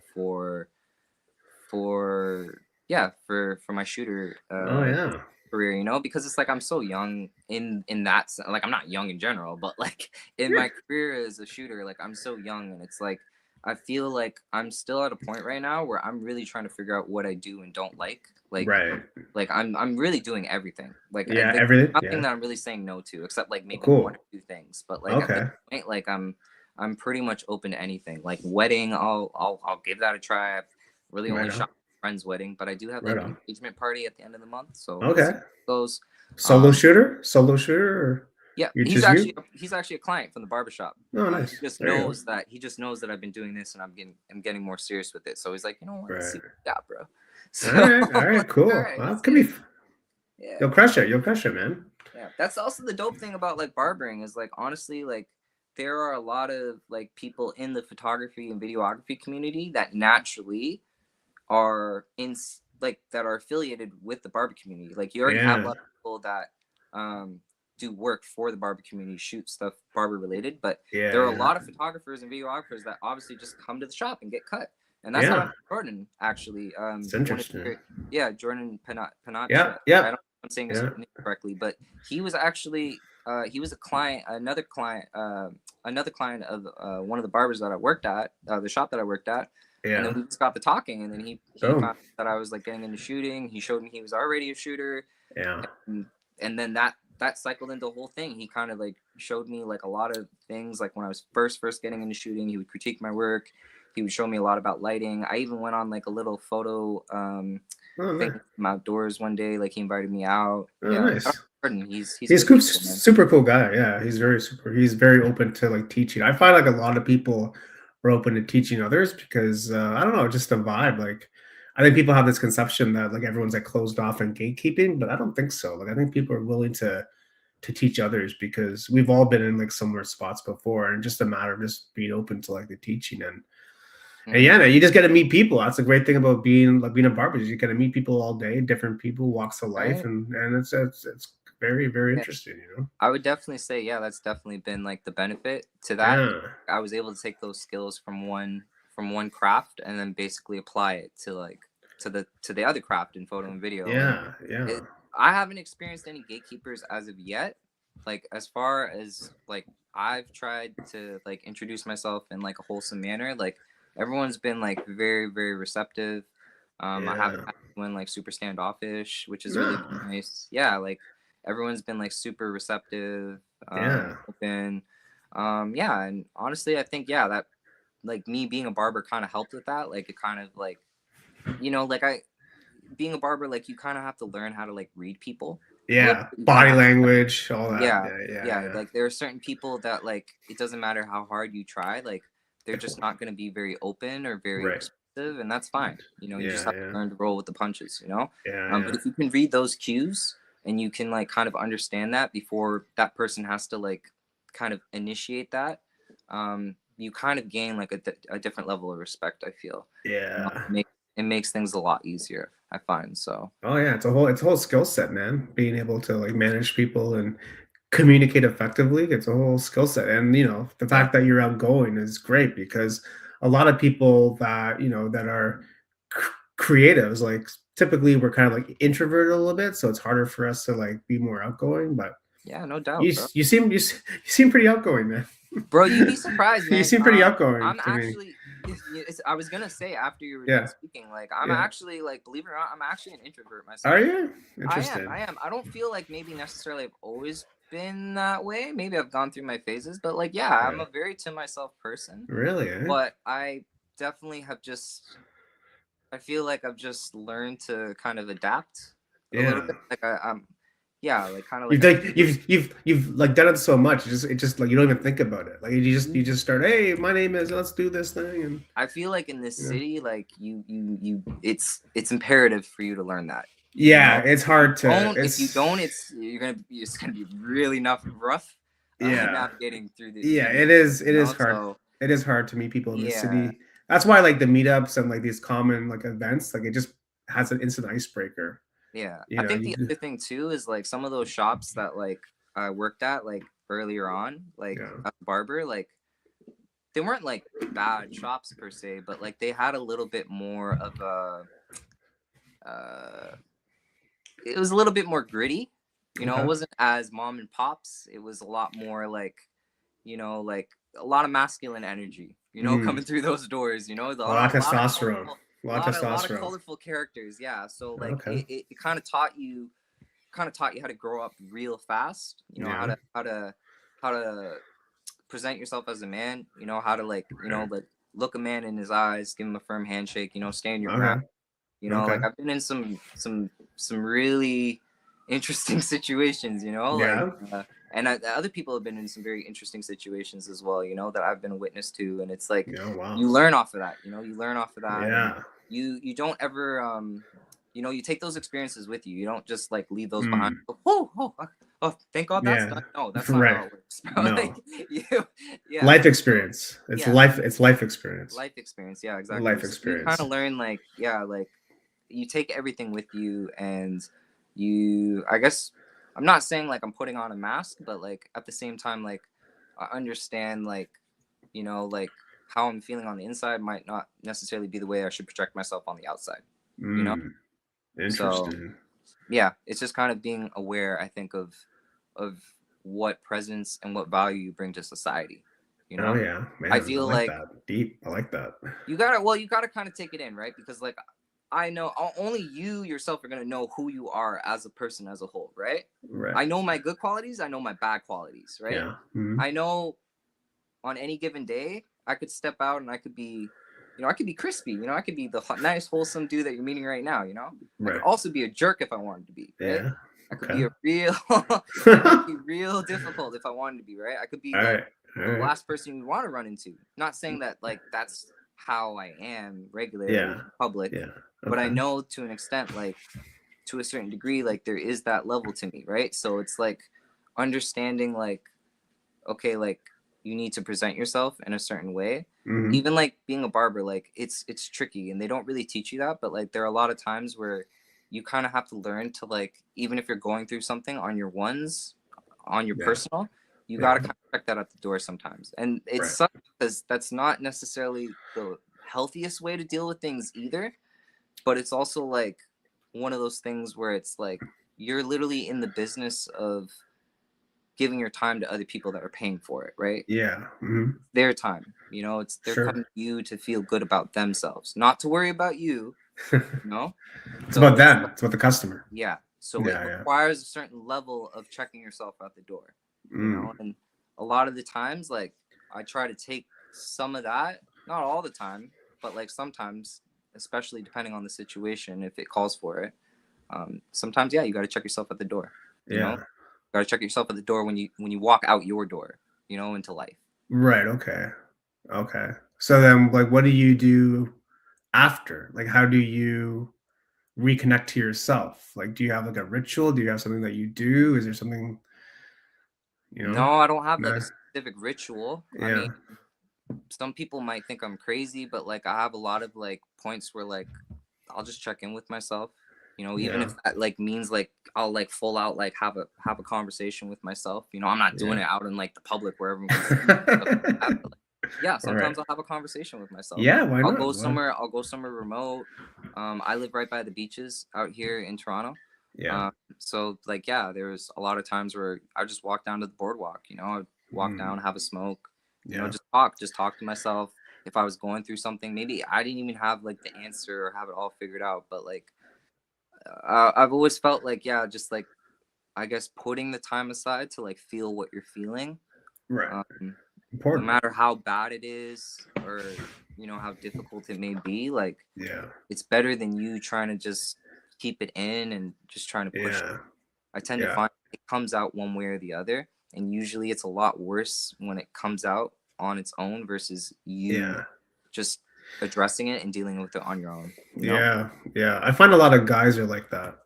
yeah for my shooter Oh yeah. career, you know, because it's like I'm so young in that like I'm not young in general, but like in Yeah. my career as a shooter, like I'm so young, and it's like I feel like I'm still at a point right now where I'm really trying to figure out what I do and don't Right. like I'm really doing everything. Like Yeah. there's Everything. nothing Yeah. that I'm really saying no to, except like Oh, maybe one or cool. two things. But like at this Okay. point, like I'm pretty much open to anything. Like wedding, I'll give that a try. I've really Right only on. shot my friend's wedding, but I do have Right like an on. engagement party at the end of the month, so we'll see Okay. how it goes. Solo Um, shooter. Solo shooter. Or yeah, you just you. he's actually a client from the barbershop. Oh, He nice. just There you go. knows that I've been doing this and I'm getting more serious with it. So he's like, you know what, let's see Right. what you got, bro. All So right. All right. like, all Cool. right, Well, let's it could get be. it. Yeah. You'll crush it. You'll crush it, man. Yeah, that's also the dope thing about like barbering is like honestly like there are a lot of like people in the photography and videography community that naturally are in like that are affiliated with the barber community. Like you already have a Yeah. lot of people that um do work for the barber community, shoot stuff barber related, but there Yeah. are a Yeah. lot of photographers and videographers that obviously just come to the shop and get cut. And that's how I Yeah. met Jordan actually. It's One of interesting. your yeah, Jordan Panach. Yeah. I Yep. don't I'm saying his Yeah. name correctly, but he was actually he was a client, another client of one of the barbers that I worked at, the shop that I worked at, and then Yeah. we just got to talking, and then he Boom. found out that I was like getting into shooting. He showed me he was already a shooter, Yeah. and, and then that cycled into the whole thing. He kind of like showed me like a lot of things. Like when I was first getting into shooting, he would critique my work. He would show me a lot about lighting. I even went on like a little photo Oh, thing nice. from outdoors one day. Like he invited me out. Oh, Yeah, nice. Jordan, he's a He's good people, man. super cool guy. Yeah, he's very super. He's very open to like teaching. I find like a lot of people are open to teaching others because I don't know, just a vibe. Like I think people have this conception that like everyone's like closed off and gatekeeping, but I don't think so. Like I think people are willing to teach others because we've all been in like similar spots before, and just a matter of just being open to like the teaching and Mm-hmm. yeah, man, you just get to meet people. That's the great thing about being a barber. Is you get to meet people all day, different people, walks of life, Right. and it's very Yeah. interesting. You know. I would definitely say, yeah, that's definitely been like the benefit to that. Yeah. I was able to take those skills from one craft and then basically apply it to like to the other craft in photo and video. And Yeah, yeah, it, I haven't experienced any gatekeepers as of yet. Like as far as like I've tried to like introduce myself in like a wholesome manner, like everyone's been like very receptive. I haven't yeah. had anyone like super standoffish, which is really No, nice. Yeah, like everyone's been like super receptive, yeah, open. Yeah, and honestly, I think yeah that like me being a barber kind of helped with that. Like it kind of like like I being a barber, like you kind of have to learn how to like read people a little yeah. bit. You kind Body of have to like language, all that. yeah, Yeah, yeah, yeah. yeah. Like there are certain people that like it doesn't matter how hard you try, like they're just not going to be very open or very Right. expressive, and that's fine. You just Yeah, have to yeah, learn to roll with the punches. yeah, But yeah, if you can read those cues and you can like kind of understand that before that person has to like kind of initiate that, you kind of gain like a different level of respect. I feel, yeah. it makes things a lot easier. I find so. Oh yeah, it's a whole skill set, man. Being able to like manage people and communicate effectively, it's a whole skill set. And the Yeah. fact that you're outgoing is great because a lot of people that that are creatives, like typically we're kind of like introverted a little bit, so it's harder for us to like be more outgoing. But Yeah, no doubt, bro. you seem pretty outgoing, man. Bro, you'd be surprised, You man. seem pretty outgoing I'm to me. actually. I was gonna say after you were done Yeah, speaking, like I'm yeah. actually like, believe it or not, I'm actually an introvert Are myself. you I am. interested? I am. I don't feel like maybe necessarily I've always been that way. Maybe I've gone through my phases, but like, yeah, I'm Yeah, a very to myself person. really? Eh? But I definitely have just. I feel like I've just learned to kind of adapt a little Yeah. bit. Like I'm. Yeah, like kind of like You've I'm like you've like done it so much. It just like you don't even think about it. Like you just start. Hey, my name is. Let's do this thing, and I feel like in this you know. city, like it's imperative for you to learn that. Yeah, it's hard to. If you don't, It's it's gonna be really rough yeah, navigating through yeah. these It streets, is. It is hard. So It is hard to meet people in the yeah, city. That's why like the meetups and like these common like events, like it just has an instant icebreaker. yeah. You I know, think you the other thing too is like some of those shops that like I worked at like earlier on, like yeah. at Barber, like they weren't like bad shops per se, but like they had a little bit more of a uh it was a little bit more gritty. It Okay. wasn't as mom and pops. It was a lot more like, like a lot of masculine energy, Mm. coming through those doors, A lot of a lot of testosterone. colorful, A lot of a lot of testosterone. colorful characters. Yeah. So like Okay. it kind of taught you how to grow up real fast, Yeah. how to present yourself as a man, how to like, Okay. like look a man in his eyes, give him a firm handshake, stand your ground. Okay. Okay. Like I've been in some really interesting situations, like Yeah. and other people have been in some very interesting situations as well, that I've been a witness to, and it's like Yeah. Wow. you learn off of that, you learn off of that, and Yeah. you don't ever you take those experiences with you. You don't just like leave those behind. Mm. Oh, thank God that's Yeah. done. No, that's not Right. how it works, bro. Like No. you, yeah. Life So experience. It's yeah, life. It's life experience. life experience. Yeah, exactly. Life So you kind experience. of learn like yeah, like you take everything with you, and you. I guess I'm not saying like I'm putting on a mask, but like at the same time, like I understand like like how I'm feeling on the inside might not necessarily be the way I should project myself on the outside. You know, Mm. so Interesting. yeah, it's just kind of being aware, I think, of what presence and what value you bring to society. You Oh know, yeah, I man, I feel like like that. Deep. I like that. you gotta kind of take it in, right? Because like I know only you yourself are gonna know who you are as a person as a whole, right? Right. I know my good qualities, I know my bad qualities, right? Yeah. Mhm. I know on any given day, I could step out and I could be, I could be crispy, I could be the nice, wholesome dude that you're meeting right now. I could Right. also be a jerk if I wanted to be, right? Yeah. I could Okay. be a real, I could be real difficult if I wanted to be, right? I could be All like right. All the right. last person you want to run into. Not saying that like that's how I am regularly Yeah. in public, Yeah. but I Okay. know to an extent, like to a certain degree, like there is that level to me, right? So it's like understanding like okay, like you need to present yourself in a certain way. Mhm. Even like being a barber, like it's tricky and they don't really teach you that, but like there are a lot of times where you kind of have to learn to like even if you're going through something on your ones, on your Yeah. personal, you got Yeah. to kind of check that at the door sometimes. And it Right. sucks because that's not necessarily the healthiest way to deal with things either, but it's also like one of those things where it's like you're literally in the business of giving your time to other people that are paying for it, right? Yeah. Mhm. Their time, it's they're coming Sure. to you to feel good about themselves, not to worry about you, you know? It's So about it's them. like, It's about the customer. yeah. So it Yeah. Yeah. requires a certain level of checking yourself at the door, Mm. and a lot of the times, like I try to take some of that, not all the time, but like sometimes, especially depending on the situation, if it calls for it. Sometimes, yeah, you got to check yourself at the door. You know, Yeah. got to check yourself at the door when you walk out your door, into life. Right. Okay. Okay. So then, like, what do you do after? Like, how do you reconnect to yourself? Like, do you have like a ritual? Do you have something that you do? Is there something, you know? No, I don't have like Nah. a specific ritual. I mean, Yeah. some people might think I'm crazy, but like I have a lot of like points where like I'll just check in with myself. Even Yeah. if that like means like I'll like full out like have a conversation with myself. I'm not doing Yeah. it out in like the public where everyone can see me and stuff like that. But like, yeah, Right. sometimes I'll have a conversation with myself. Yeah. Why I'll not? go Why? somewhere. I'll go somewhere remote. I live right by the beaches out here in Toronto. Yeah. Um, so like yeah, there's a lot of times where I just walk down to the boardwalk. I walk Mm. down, have a smoke. Yeah. Just talk to myself. If I was going through something, maybe I didn't even have like the answer or have it all figured out, but like I've always felt like yeah, just like I guess putting the time aside to like feel what you're feeling, Right. um, no Important. matter how bad it is or how difficult it may be, like Yeah. it's better than you trying to just keep it in and just trying to push. Yeah. I tend to Yeah. find it comes out one way or the other, and usually it's a lot worse when it comes out on its own versus you Yeah. just addressing it and dealing with it on your own. Yeah. Yeah. I find a lot of guys are like that.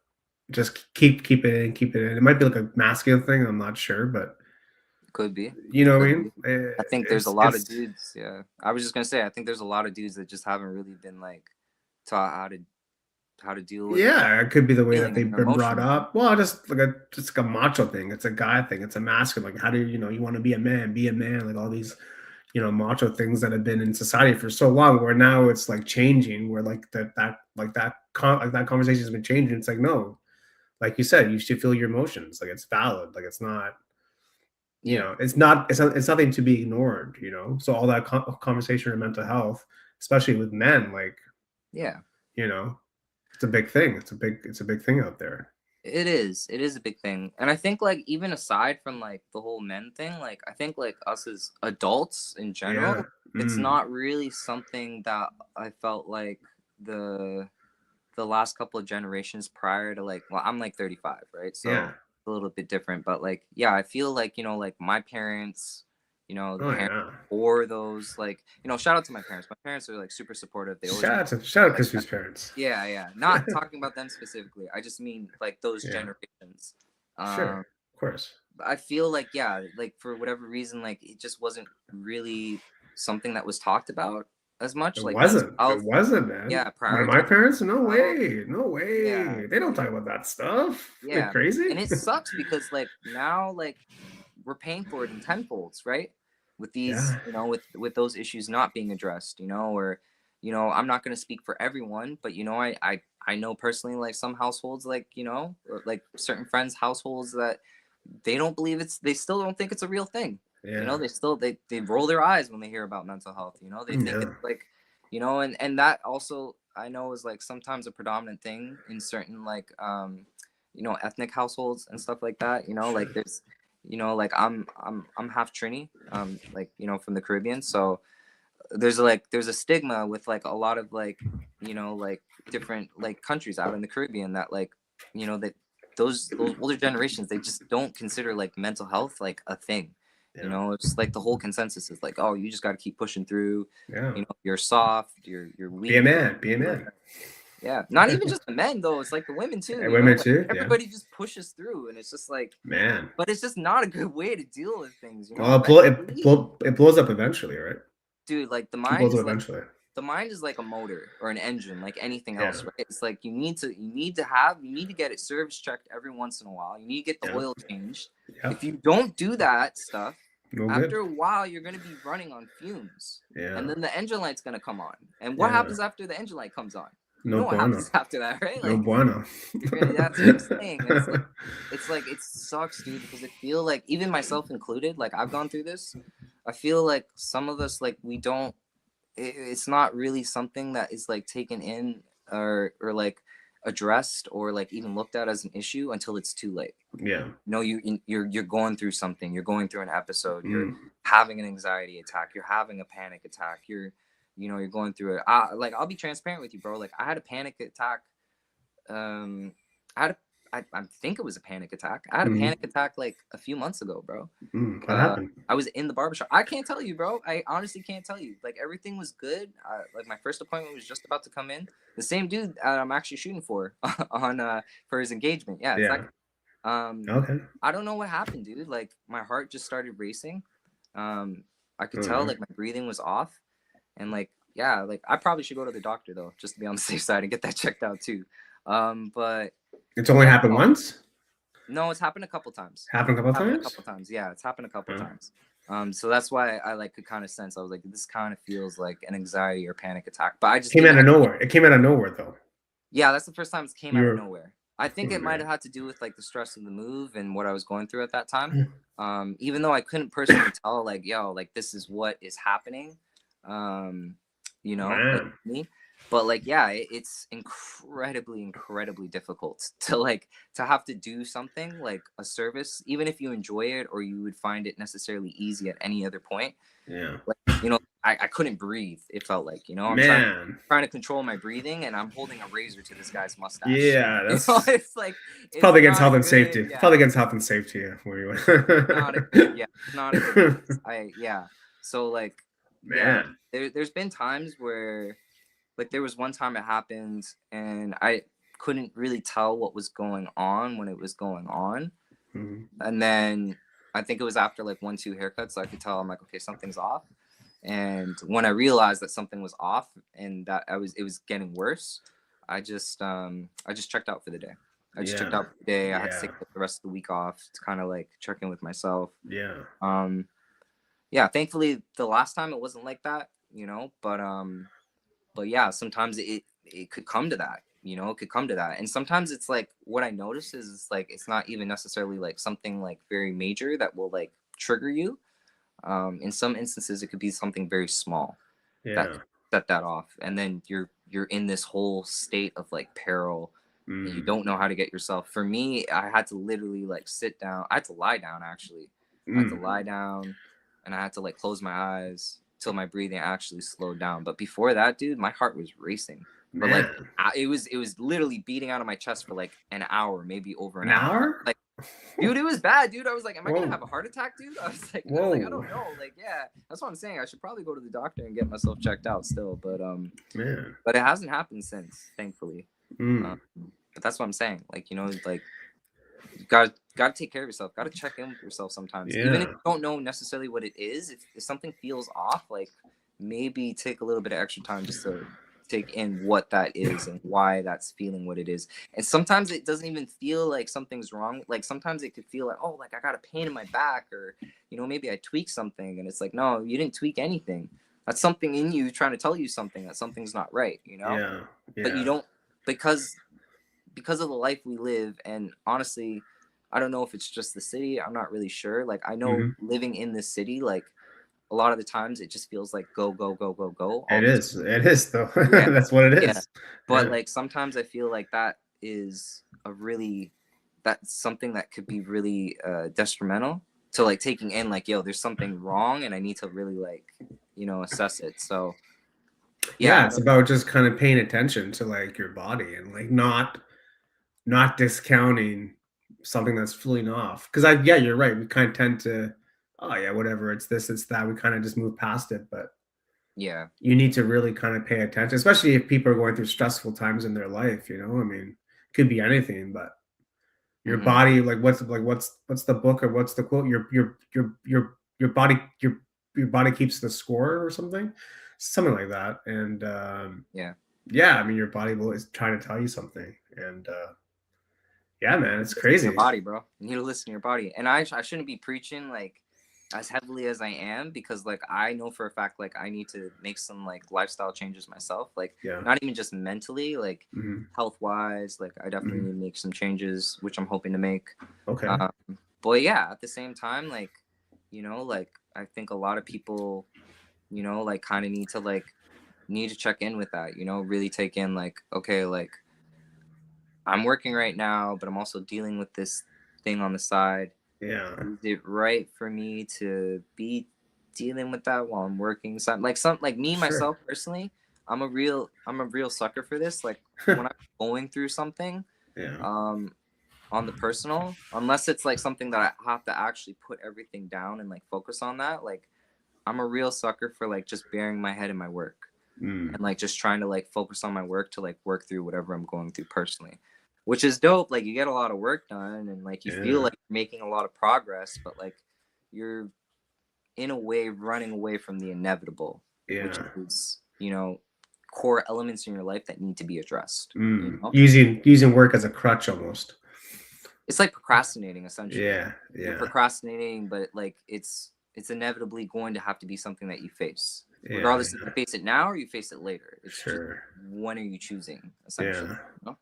Just keep it in, keep it in. It might be like a masculine thing. I'm not sure, but Could be, you know what I could mean? be. I think there's a lot of It's dudes. Yeah, I was just gonna say I think there's a lot of dudes that just haven't really been like taught how to deal with yeah, it could be the way that feeling and they've their been brought emotions. up. Well, just like a macho thing. It's a guy thing. It's a masculine. Like, how do you want to be a man? Be a man. Like all these, macho things that have been in society for so long. Where now it's like changing. Where like that conversation has been changing. It's like no, like you said, you should feel your emotions. Like it's valid. Like it's not. Yeah, It's nothing to be ignored. So all that conversation around mental health, especially with men, like yeah. you know, it's a big thing. It's a big thing out there. It is. It is a big thing. And I think like even aside from like the whole men thing, like I think like us as adults in Yeah. general, it's Mm. not really something that I felt like the the last couple of generations prior to like I'm like 35, right? So Yeah. a little bit different, but like yeah, I feel like, like my parents, the Oh, parents yeah. or those like, shout out to my parents. My parents are like super supportive. They always Shout out like Crispy's parents. yeah, yeah. Not talking about them specifically. I just mean like those Yeah. generations. Sure. Um, Of course. I feel like yeah, like for whatever reason, like it just wasn't really something that was talked about as much. It Like mental wasn't. It health, wasn't, man. yeah, By my prioritizing parents? No health, way. No yeah, way. They don't talk about that stuff. Are you yeah. crazy? And it sucks because like now like we're paying for it in tenfolds, right? With these, Yeah. with those issues not being addressed, or I'm not going to speak for everyone, but I know personally, like some households, like, you know, or, like certain friends' households that they don't believe they still don't think it's a real thing. You know, Yeah. they roll their eyes when they hear about mental health. You know, they think Yeah. it's like, you know, and that also I know is like sometimes a predominant thing in certain like, you know, ethnic households and stuff like that. You know, like Sure. there's, you know, like I'm half Trini, like, you know, from the Caribbean, so there's a stigma with like a lot of like, you know, like different like countries out in the Caribbean that like, you know, that those older generations, they just don't consider like mental health like a thing. You Yeah. know, it's like the whole consensus is like, oh, you just got to keep pushing through. Yeah. You know, you're soft, you're Be a weak. man. Be a man. Yeah, not even just the men though. It's like the women too. And You know, women like too. Yeah. everybody just pushes through, and it's just like, Man. but it's just not a good way to deal with things. You know, Well, eventually, it blows up eventually, right? dude, like It blows up eventually. the mind is like a motor or an engine, like anything Yeah. else, right? It's like you need to get it service checked every once in a while. You need to get the Yeah. oil changed. Yeah. If you don't do that stuff, No good. after a while you're going to be running on fumes, Yeah. and then the engine light's going to come on. And what Yeah. happens after the engine light comes on? You No know what bueno. happens after that, right? No Like bueno. you're gonna, that's what I'm saying. And it's like it sucks, dude, because I feel like even myself included, like I've gone through this. I feel like some of us, like we don't, it's not really something that is like taken in or like addressed or like even looked at as an issue until it's too late. Yeah. No, you're going through something. You're going through an episode. You're Mm. having an anxiety attack. You're having a panic attack. You know, you're going through it. Like I'll be transparent with you, bro. Like I had a panic attack. I had a, I think it was a panic attack. I had a Mm. panic attack like a few months ago, bro. Mm. What happened? I was in the barbershop. I can't tell you, bro. I honestly can't tell you. Like everything was good. Like my first appointment was just about to come in. The same dude I'm actually shooting for on for his engagement. Yeah, it's Yeah. like Okay. I don't know what happened, dude. Like my heart just started racing. I could tell Uh, like my breathing was off, and like yeah, like I probably should go to the doctor though, just to be on the safe side and get that checked out too. But it's only yeah, happened no, once. no, it's happened a couple times. Happened a couple Happened a times. couple times. Yeah, it's happened a couple Uh, times. So that's why I like could kind of sense. I was like, this kind of feels like an anxiety or panic attack. But I just came didn't. out of nowhere. It came out of nowhere though. Yeah, that's the first time it came out of You're. nowhere. I Oh, think it might man. have had to do with like the stress of the move and what I was going through at that time. Even though I couldn't personally tell, like, yo, like this is what is happening. Um, you know, like Man. me. But like, yeah, it's incredibly difficult to like to have to do something like a service, even if you enjoy it or you would find it necessarily easy at any other point. Yeah. Like, you know, I couldn't breathe. It felt like, you know, I'm Man. trying to control my breathing, and I'm holding a razor to this guy's mustache. Yeah. You know, That's it's like it's it's probably against not a health and good, safety. It's yeah, probably against health and safety. Yeah, where you not a good, yeah, not a good mix. Yeah. So like, yeah, Man. there's been times where like there was one time it happened and I couldn't really tell what was going on when it was going on. Mhm. And then I think it was after like 1, 2 haircuts, so I could tell I'm like, okay, something's off. And when I realized that something was off and that it was getting worse, I just checked out for the day. I just checked Yeah. out for the day. I had to Yeah. take like, the rest of the week off to kind of like check in with myself. Yeah. Um, yeah, thankfully the last time it wasn't like that, you know, but yeah, sometimes it could come to that, you know, it could come to that. And sometimes it's like what I notice is it's like it's not even necessarily like something like very major that will like trigger you. In some instances it could be something very small that Yeah. set that off, and then you're in this whole state of like peril and you Mm. don't know how to get yourself. For me, I had to literally like sit down. I had to lie down actually. I had to Mm. lie down and I had to like close my eyes till my breathing actually slowed down. But before that, dude, my heart was racing for like Man. it was literally beating out of my chest for like an hour, maybe over an An hour. And I was hour? like, dude, it was bad, dude. I was like, am I gonna have Whoa. a heart attack, dude? I Whoa. don't know. Like, yeah, that's what I'm saying. I should probably go to the doctor and get myself checked out still. Man. But it hasn't happened since, thankfully. Mm. Um, but that's what I'm saying. Like, you know, like you gotta take care of yourself. Gotta check in with yourself sometimes, even if Yeah. you don't know necessarily what it is. If something feels off, like maybe take a little bit of extra time just to take in what that is and why that's feeling what it is. And sometimes it doesn't even feel like something's wrong. Like sometimes it could feel like, oh, like I got a pain in my back, or you know, maybe I tweaked something, and it's like, no, you didn't tweak anything. That's something in you trying to tell you something that something's not right, you know. Yeah. But Yeah. because of the life we live, and honestly, I don't know if it's just the city. I'm not really sure. Like I know Hmm. living in this city, like a lot of the times it just feels like go go go go go all It the time. is. It is though. Yeah, That's what it yeah. is. But Yeah. like sometimes I feel like that is a really that's something that could be really detrimental to like taking in like yo, there's something wrong and I need to really like assess it. So Yeah, yeah, it's about just kind of paying attention to like your body and like not discounting something that's feeling off. Because yeah, you're right. We kind of tend to, oh yeah, whatever. It's this, it's that. We kind of just move past it. But yeah, you need to really kind of pay attention, especially if people are going through stressful times in their life. I mean, it could be anything, but your hmm, body, what's the book or what's the quote? Your body your body keeps the score or something like that. And yeah. yeah, I mean, your body will is trying to tell you something, and yeah, man, it's Listen to your crazy. body, bro. You need to listen to your body. And I shouldn't be preaching like as heavily as I am because like I know for a fact like I need to make some like lifestyle changes myself. Like Yeah. not even just mentally, like Hmm. health wise. Like I definitely Hmm. need to make some changes, which I'm hoping to make. Okay. Um, but yeah, at the same time, like like I think a lot of people, like kind of need to check in with that. Really take in like okay, like I'm working right now, but I'm also dealing with this thing on the side. Yeah. Is it right for me to be dealing with that while I'm working? Like me Sure. myself personally, I'm a real sucker for this. Like when I'm going through something, Yeah. um, on the personal, unless it's like something that I have to actually put everything down and like focus on that. Like I'm a real sucker for like just burying my head in my work and Mm. like just trying to like focus on my work to like work through whatever I'm going through personally, which is dope. Like you get a lot of work done and like you feel Yeah. like you're making a lot of progress, but like you're in a way running away from the inevitable, which Yeah. is core elements in your life that need to be addressed. Mm. Using work as a crutch almost. It's like procrastinating essentially. Yeah. You're Yeah. procrastinating, but like it's inevitably going to have to be something that you face, Yeah. regardless if you Yeah. face it now or you face it later. It's just Sure. when are you choosing essentially. Yeah. You know?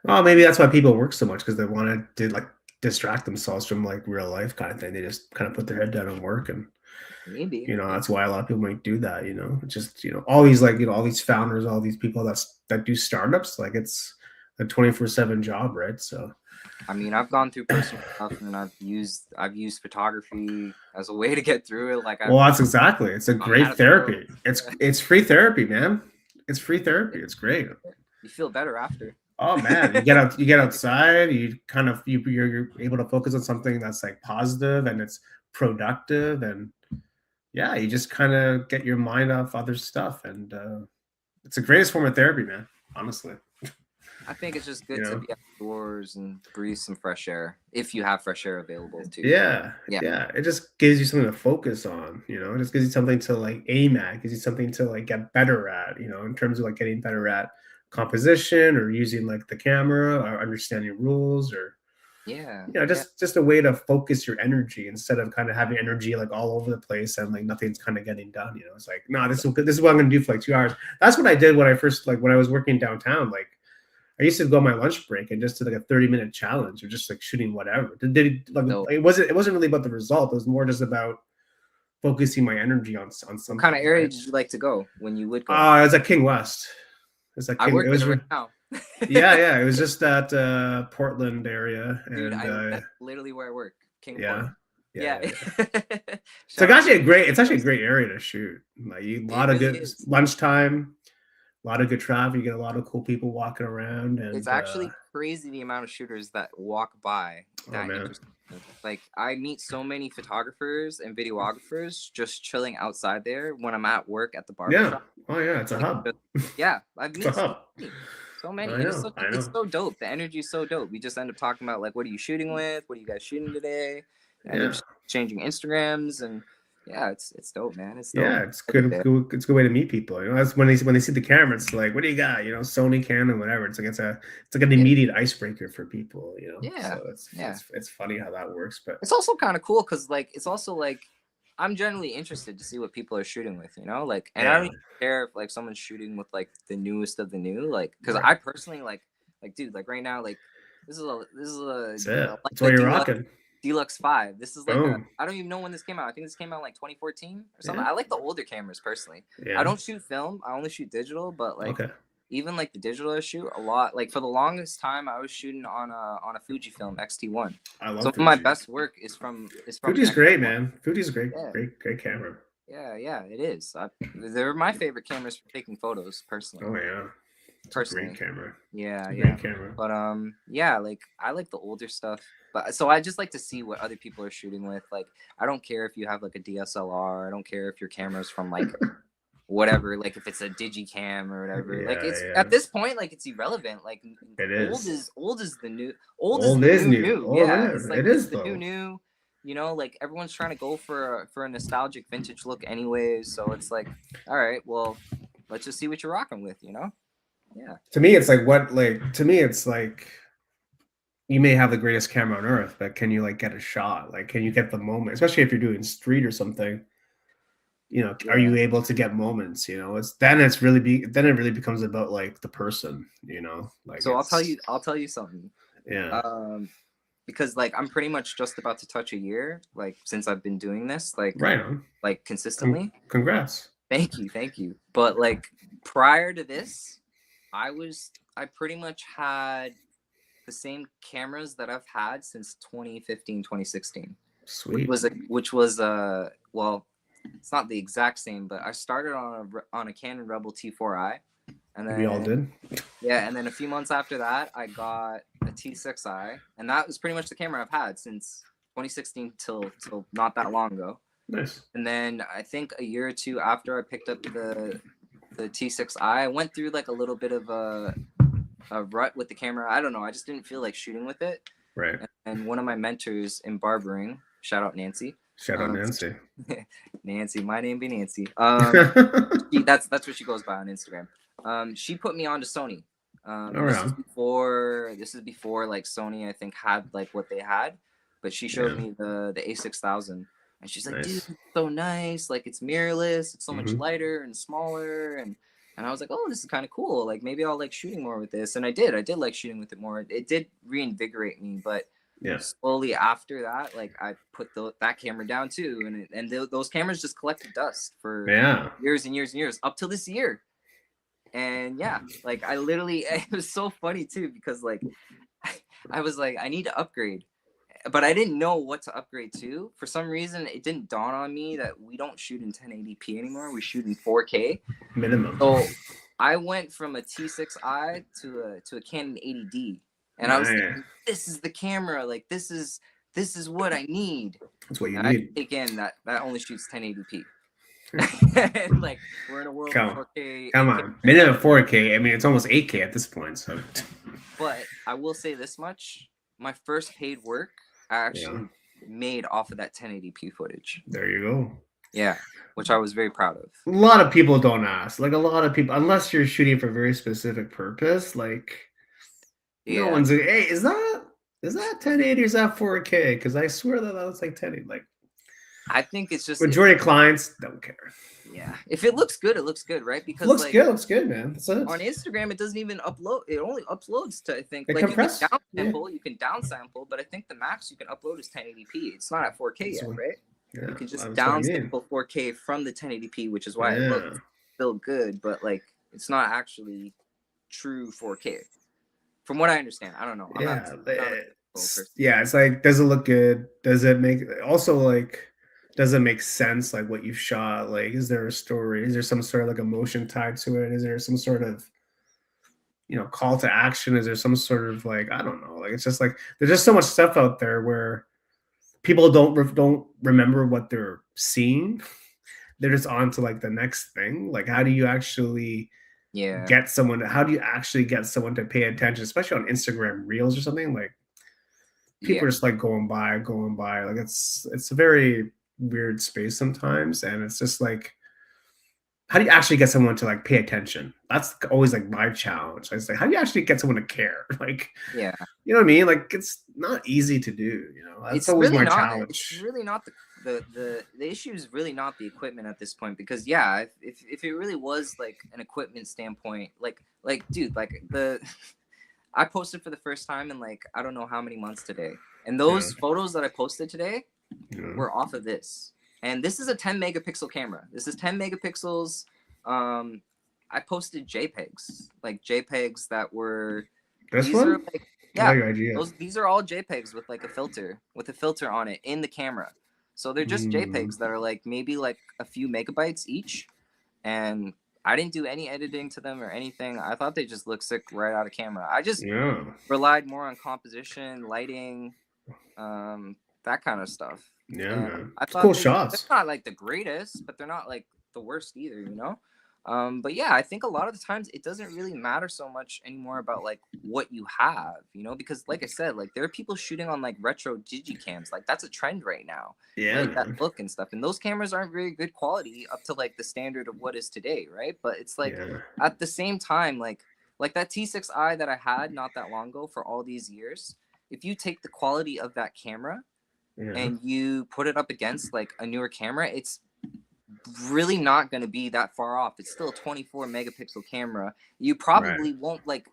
Well, maybe that's why people work so much because they want to like distract themselves from like real life kind of thing. They just kind of put their head down and work, and Maybe, that's why a lot of people might do that. It's just all these like all these founders, all these people that do startups, like it's a 24/7 job, right? So I mean, I've gone through personal stuff and I've used photography as a way to get through it. Like well, that's exactly. It's a I'm mad great at the world. therapy. It's free therapy, man. It's free therapy. It's great. You feel better after. Oh man, you get outside, you kind of you're able to focus on something that's like positive and it's productive, and yeah, you just kind of get your mind off other stuff, and it's the greatest form of therapy, man. Honestly, I think it's just you good to know. be outdoors and breathe some fresh air if you have fresh air available too. Yeah, Yeah, yeah. It just gives you something to focus on. It just gives you something to like aim at. Gives you something to like get better at. In terms of like getting better at composition or using like the camera or understanding rules or yeah, yeah. just a way to focus your energy instead of kind of having energy like all over the place and like nothing's kind of getting done. It's like, no, this is what I'm gonna do for like 2 hours. That's what I did when I first like when I was working downtown. Like I used to go on my lunch break and just do like a 30-minute challenge or just like shooting whatever. Like So, it wasn't really about the result. It was more just about focusing my energy on what kind something, of area right? did you like to go when you would go? It was at King West. It was at I King. It work in was it right now, yeah. It was just that Portland area, dude. and That's literally where I work, King yeah, Portland. yeah, Yeah. yeah, yeah. Shout out to It's actually a great area to shoot. Like a it lot of really good is. lunchtime, a lot of good traffic. You get a lot of cool people walking around, It's and actually crazy the amount of shooters that walk by oh that man, intersection. Like I meet so many photographers and videographers just chilling outside there when I'm at work at the barber yeah, shop. oh yeah, it's a Like, hub. yeah, I've It's a met so hub. many, so many, I and know, I it's know. so dope. The energy is so dope. We just end up talking about like, what are you shooting with? What are you guys shooting today? End up Yeah, changing Instagrams, and yeah, it's dope, man. It's dope. yeah. It's I live good. there. It's a good way to meet people. That's when they see the camera. It's like, what do you got? Sony, Canon, whatever. It's like an Yeah, immediate icebreaker for people. yeah, So it's yeah. it's it's funny how that works, but It's also kind of cool because like it's also like I'm generally interested to see what people are shooting with, you know, like, and I don't Yeah. even care if like someone's shooting with like the newest of the new, like, because Right. I personally like, dude, like right now, like this is That's a it. That's why Leica you're rocking. Deluxe 5. This is like a Boom. I don't even know when this came out. I think this came out like 2014 or something. Yeah. I like the older cameras personally. I Yeah. don't shoot film. I only shoot digital, but like Okay. even like the digital I shoot a lot. Like for the longest time, I was shooting on a Fujifilm X-T1. I Some love of my Fuji. best work is from an Fuji's great, X-T1. man. Fuji's a Yeah. great camera. Yeah, it is. They're my favorite cameras for taking photos, personally. Oh yeah. It's a great Personally, camera. yeah, It's a yeah. great camera. But yeah, like I like the older stuff. But so I just like to see what other people are shooting with. Like I don't care if you have like a DSLR. I don't care if your camera's from like whatever. Like if it's a digicam or whatever. Like Yeah, it's yeah. at this point, like it's irrelevant. Like It is. old is the new. Old is Old the is new new. new. Oh Yeah, man, it's it like it's is the new though. new. You know, like everyone's trying to go for a nostalgic vintage look anyways. So it's like, all right, well, let's just see what you're rocking with. You know? Yeah. To me, it's like what like to me, it's like you may have the greatest camera on earth, but can you like get a shot? Like, can you get the moment? Especially if you're doing street or something. You know, are Yeah. you able to get moments? You know, it's really then it really becomes about like the person. You know, like So it's I'll tell you something. yeah. Um, because like I'm pretty much just about to touch a year, like since I've been doing this, Right on. like consistently. Congrats. Thank you. But like prior to this, I pretty much had the same cameras that I've had since 2015, 2016. Sweet. Which was well, it's not the exact same, but I started on a Canon Rebel T4i, and We all then did. yeah, and then a few months after that, I got a T6i, and that was pretty much the camera I've had since 2016 till not that long ago. Nice. And then I think a year or two after I picked up the T6i, I went through like a little bit of a rut with the camera. I don't know. I just didn't feel like shooting with it. Right. And one of my mentors in barbering, shout out Nancy. Shout out Nancy. Nancy, my name be Nancy. That's what she goes by on Instagram. She put me on to Sony. This is before like Sony I think had like what they had, but she showed me the A6000, and she's like, dude, it's so nice. Like it's mirrorless. It's so much lighter and smaller, and I was like, oh, this is kind of cool. Like maybe I'll like shooting more with this, and I did like shooting with it more. It did reinvigorate me, but slowly after that, like I put that camera down too, and those cameras just collected dust for years and years and years up till this year. And yeah, like I literally, it was so funny too, because like I was like, I need to upgrade, but I didn't know what to upgrade to. For some reason, it didn't dawn on me that we don't shoot in 1080p anymore. We shoot in 4K minimum. So I went from a T6i to a Canon 80D, and I was thinking, this is the camera. Like this is what I need. That's what you and need. I take in that only shoots 1080p. Like we're in a world of 4K. Come on, minimum 4K. I mean, it's almost 8K at this point. So, but I will say this much: my first paid work, I actually made off of that 1080p footage. There you go. Yeah, which I was very proud of. A lot of people don't ask. Like a lot of people, unless you're shooting for a very specific purpose, like no one's like, hey, is that 1080 or is that 4K? Because I swear that was like 1080. Like I think it's just majority of clients don't care. Yeah, if it looks good, right? Because looks good, man. That's it. On Instagram, it doesn't even upload. It only uploads to I think like compress. You can downsample, but I think the max you can upload is 1080p. It's not at 4K yet, right? Yeah, you can just downsample 4K from the 1080p, which is why it looks still good, but like it's not actually true 4K. From what I understand, I don't know. It's like, does it look good? Does it make also like? Does it make sense? Like what you've shot? Like, is there a story? Is there some sort of like emotion tied to it? Is there some sort of call to action? Is there some sort of like I don't know? Like it's just like there's just so much stuff out there where people don't remember what they're seeing. They're just on to like the next thing. Like how do you actually get someone? How do you actually get someone to pay attention, especially on Instagram Reels or something? Like people are just like going by. Like it's a very weird space sometimes, and it's just like how do you actually get someone to like pay attention? That's always like my challenge. I say, how do you actually get someone to care? Like, Yeah. you know what I mean? Like, it's not easy to do. You know, that's always my It's challenge. really not the issue is really not the equipment at this point, because yeah, if it really was like an equipment standpoint, like dude, like the I posted for the first time in like I don't know how many months today, and Yeah, those photos that I posted today yeah. were off of this. And this is a 10 megapixel camera. This is 10 megapixels. um I posted JPEGs, like JPEGs that were, This these are one, like, I like yeah, your idea. these are all JPEGs with like a filter, on it in the camera. So they're just Mm, JPEGs that are like maybe like a few megabytes each. And I didn't do any editing to them or anything. I thought they just looked sick right out of camera. I just yeah, relied more on composition, lighting, um, that kind of stuff. yeah, And man. I It's cool thought they're shots. not like the greatest, but they're not like the worst either, you know? But yeah, I think a lot of the times it doesn't really matter so much anymore about like what you have, you know, because like I said, like there are people shooting on like retro digicams, like that's a trend right now, Yeah, right? That man. look and stuff, and those cameras aren't very good quality up to like the standard of what is today, right? But it's like Yeah, at the same time, like that T6i that I had not that long ago for all these years, if you take the quality of that camera yeah. and you put it up against like a newer camera, it's really not going to be that far off. It's still a 24 megapixel camera. You Right. probably won't like,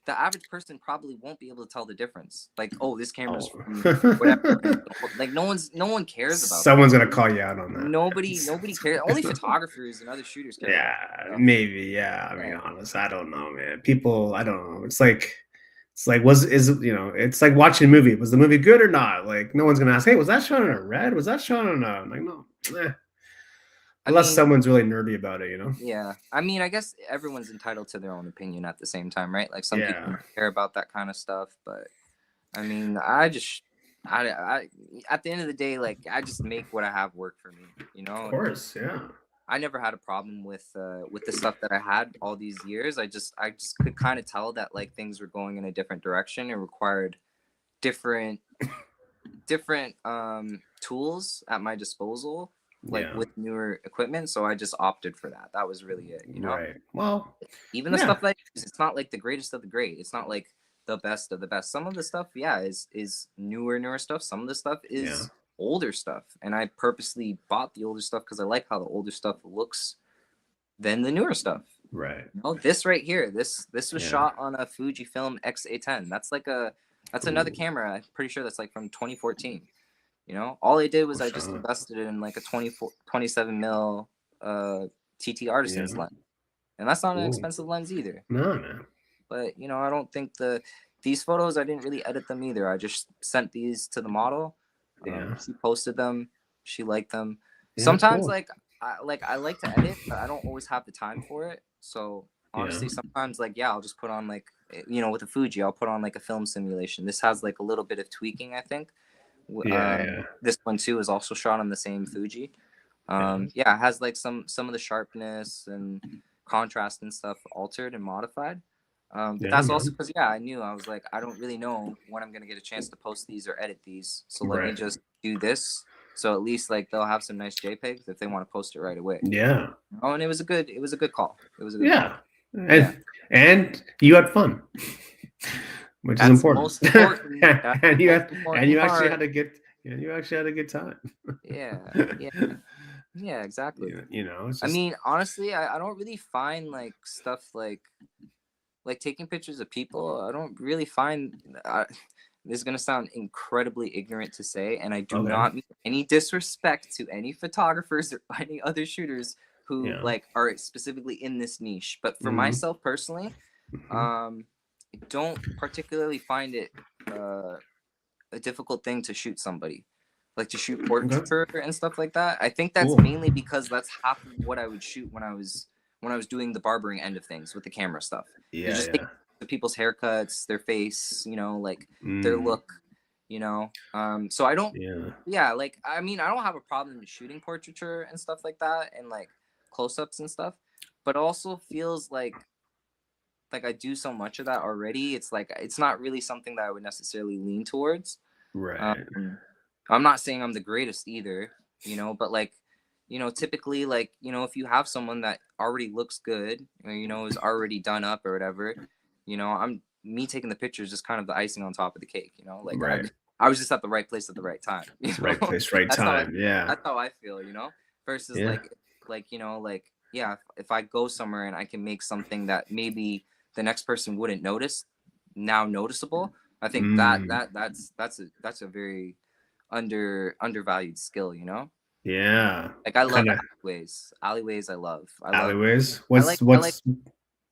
the average person probably won't be able to tell the difference. Like, oh, this camera's Oh. from whatever. And like no one cares about that. Someone's gonna call you out on that. Nobody cares. Only photographers and other shooters care about Yeah, that, you know? maybe. Yeah. I mean, Yeah. honest, I don't know, man. People, I don't know. It's like, was is it's like watching a movie. Was the movie good or not? Like, no one's gonna ask, hey, was that shown in a red? Was that shown in a? I'm like, no. I Unless mean, someone's really nerdy about it, you know? yeah. I mean, I guess everyone's entitled to their own opinion at the same time, right? Like some people Yeah, don't care about that kind of stuff, but I mean, I at the end of the day, like I just make what I have work for me, you of know. And course. Yeah, I never had a problem with the stuff that I had all these years. I just could kind of tell that like things were going in a different direction and required different tools at my disposal, like yeah. with newer equipment. So I just opted for that. That was really it, you know. Right. Well, Even the yeah, stuff that I use, it's not like the greatest of the great. It's not like the best of the best. Some of the stuff, yeah, is newer stuff. Some of the stuff yeah. is older stuff, and I purposely bought the older stuff because I like how the older stuff looks than the newer stuff. Right. You know, this right here, this was Yeah. shot on a Fujifilm X-A10. That's another Cool. camera. I'm pretty sure that's like from 2014. You know, all I did Cool was I just shot. invested in like a 27 mil TT Artisans Yeah. lens, and that's not an Cool. expensive lens either. No, man. But you know, I don't think these photos, I didn't really edit them either. I just sent these to the model. Yeah. She posted them. She liked them. Yeah. Sometimes Cool. I like to edit, but I don't always have the time for it. So Yeah. honestly, sometimes like yeah, I'll just put on like, you know, with a Fuji, I'll put on like a film simulation. This has like a little bit of tweaking, I think. Yeah. Yeah. This one too is also shot on the same Fuji. Yeah. Yeah, it has like some of the sharpness and contrast and stuff altered and modified. But Yeah, that's also man. because yeah, I knew, I was like, I don't really know when I'm gonna get a chance to post these or edit these, so let me Right. just do this. So at least like they'll have some nice JPEGs if they want to post it right away. Yeah. Oh, and it was a good call. It was a good Yeah. call. Yeah, And you had fun, which is that's important. most important. That's the and you most had and important you actually part. had a good and you actually had a good time. Yeah, yeah, yeah, exactly. It's I just mean, honestly, I don't really find like stuff like taking pictures of people. I don't really find this is gonna sound incredibly ignorant to say, and I do okay. not mean any disrespect to any photographers or any other shooters who Yeah. like are specifically in this niche. But for Hmm. myself personally, I don't particularly find it a difficult thing to shoot somebody, like to shoot Okay. portraiture and stuff like that. I think that's Cool. mainly because that's half of what I would shoot when I was doing the barbering end of things with the camera stuff. You're Yeah. just taking Yeah. the people's haircuts, their face, you know, like their Mm, look, you know. So I don't, yeah. yeah, like I mean, I don't have a problem shooting portraiture and stuff like that, and like close-ups and stuff, but it also feels like I do so much of that already. It's like it's not really something that I would necessarily lean towards. Right. um, I'm not saying I'm the greatest either, you know, but like, typically, like, if you have someone that already looks good, or, is already done up or whatever, I'm me taking the picture is just kind of the icing on top of the cake, like Right. I was just at the right place at the right time, Right place, right that's how I time. Yeah. that's how I feel, versus Yeah. like yeah, if I go somewhere and I can make something that maybe the next person wouldn't notice now noticeable. I think Mm. that's a very undervalued skill, Yeah. like I love Kind of alleyways. alleyways. I What's like I like what's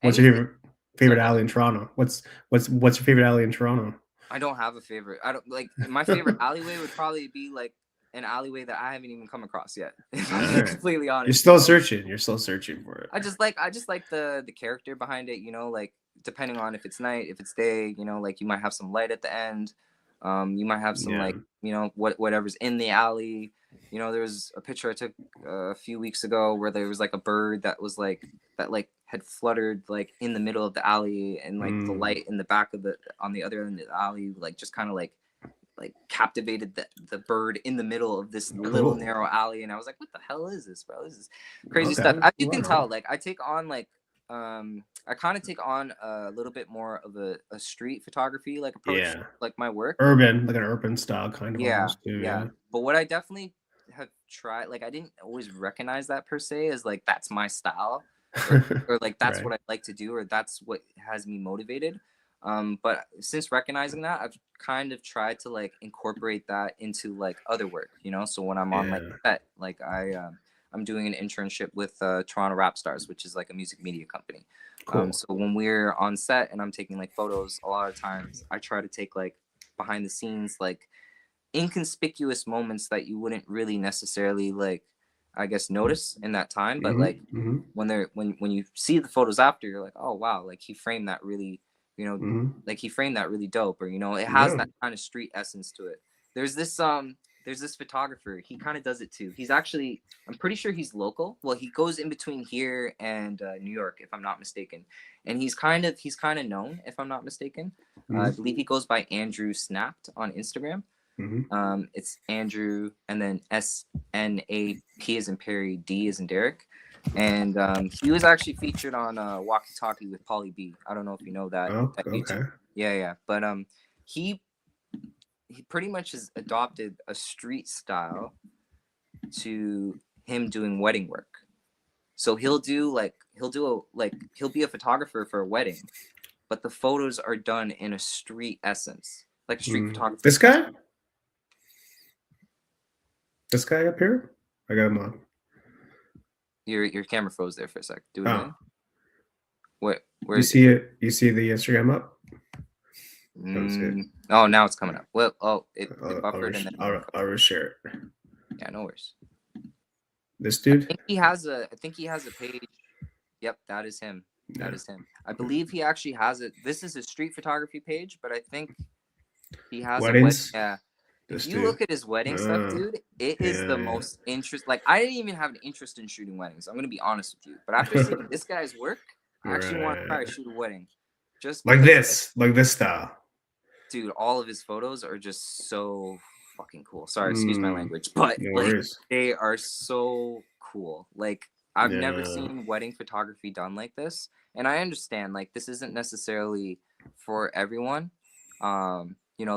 what's your anything. favorite Sorry, go alley ahead. in Toronto? What's your favorite alley in Toronto? I don't have a favorite. I don't like my favorite alleyway would probably be like an alleyway that I haven't even come across yet. If All I'm being right. completely You're honest, still searching. You're still searching for it. I just like the character behind it, like depending on if it's night, if it's day, like you might have some light at the end. You might have some Yeah. like, whatever's in the alley. There was a picture I took a few weeks ago where there was like a bird that like had fluttered like in the middle of the alley, and like the Mm. light in the back of the on the other end of the alley like just kind of like captivated the bird in the middle of this little Cool. narrow alley, and I was like, what the hell is this, bro? This is crazy Okay. stuff. As you can Wow. tell, like I kind of take on a little bit more of a street photography like approach, Yeah. like my work. Urban, like an urban style kind of Yeah, almost too, yeah. yeah. But what I definitely have tried, like I didn't always recognize that per se as like that's my style, or like that's Right. what I like to do, or that's what has me motivated. But since recognizing that, I've kind of tried to like incorporate that into like other work, So when I'm on like Yeah. set, like I'm doing an internship with Toronto Rap Stars, which is like a music media company. Cool. So when we're on set and I'm taking like photos, a lot of times I try to take like behind the scenes, like inconspicuous moments that you wouldn't really necessarily like, I guess, notice in that time, but Mhm, like mhm, when you see the photos after, you're like, oh wow, like he framed that really, mhm. like he framed that really dope, or it has Yeah. that kind of street essence to it. there's this there's this photographer, he kind of does it too. He's actually, I'm pretty sure he's local. Well, he goes in between here and New York, if I'm not mistaken, and he's kind of known, if I'm not mistaken. I Mhm, believe he goes by Andrew Snapped on Instagram. mhm. It's Andrew, and then SNAP as in Perry, D as in Derek. And he was actually featured on Walkie Talkie with Polly B. I don't know if you know Oh, that okay. YouTube. Yeah, yeah. But he he pretty much has adopted a street style to him doing wedding work. So he'll be a photographer for a wedding, but the photos are done in a street essence, like a street Mm. photographer This essence. guy? This guy up here? I got him on. Your camera froze there for a sec. Do it Oh, again. Where you is it? see it? You see the Instagram up? I don't see it. Oh, now it's coming up. Well, oh, it I'll, buffered and then I'll reshare it. yeah, no worries. This I dude? think he has a page. Yep, that is him. That Yeah. is him. I believe he actually has it. This is his street photography page, but I think he has a wedding. Weddings? Yeah. If This you dude. look at his wedding stuff, Uh, dude, it is the yeah, most interest. Like I didn't even have an interest in shooting weddings. I'm gonna be honest with you. But after yeah. seeing this guy's work, I actually want to try to Right. shoot a wedding, just because like, Like this style. dude, all of his photos are just so fucking cool. Sorry, excuse my Mm, language, but no like worries. they are so cool. Like I've never Yeah. seen wedding photography done like this. And I understand like this isn't necessarily for everyone.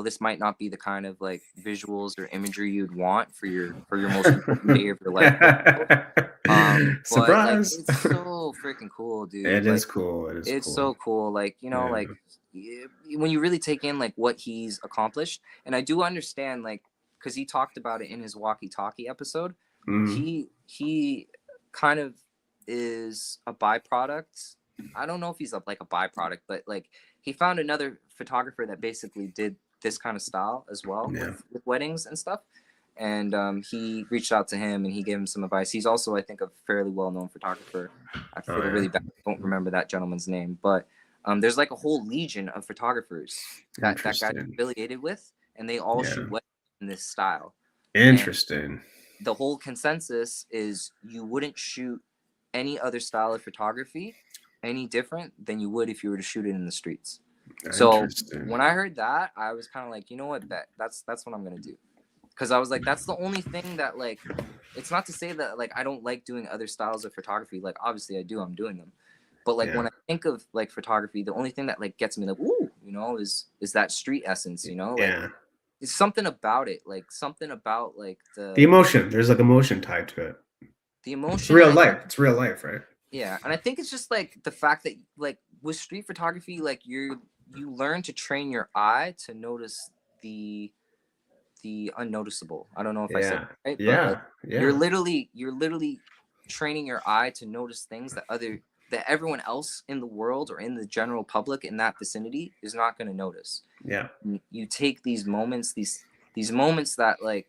This might not be the kind of like visuals or imagery you'd want for your most important day of your life, quote unquote. But like Surprise. it's so freaking cool, dude. It Like is cool. It is it's cool. so cool. Like, Yeah. like when you really take in like what he's accomplished, and I do understand like because he talked about it in his walkie-talkie episode. Mm. He kind of is a byproduct. I don't know if he's like a byproduct, but like he found another photographer that basically did this kind of style as well Yeah. with weddings and stuff. And he reached out to him and he gave him some advice. He's also, I think, a fairly well-known photographer. I Oh feel yeah. really bad. I don't remember that gentleman's name, but there's like a whole legion of photographers that guy's Interesting. affiliated with, and they all Yeah. shoot weddings in this style. And Interesting. the whole consensus is you wouldn't shoot any other style of photography any different than you would if you were to shoot it in the streets. So Interesting. when I heard that, I was kind of like, you know what, bet that's what I'm gonna do, because I was like, that's the only thing that like it's not to say that like I don't like doing other styles of photography. Like obviously I do, I'm doing them. But like when Yeah. I think of like photography, the only thing that like gets me like, ooh, is that street essence, like Yeah. it's something about it, like something about like The emotion. There's like emotion tied to it. the It's emotion. real And life. It's real life, right? yeah, and I think it's just like the fact that like with street photography, like you learn to train your eye to notice the unnoticeable. I don't know if I said Yeah. it right, but like Yeah. Yeah. you're literally training your eye to notice things that everyone else in the world or in the general public in that vicinity is not going to notice. Yeah. You take these moments, these moments that like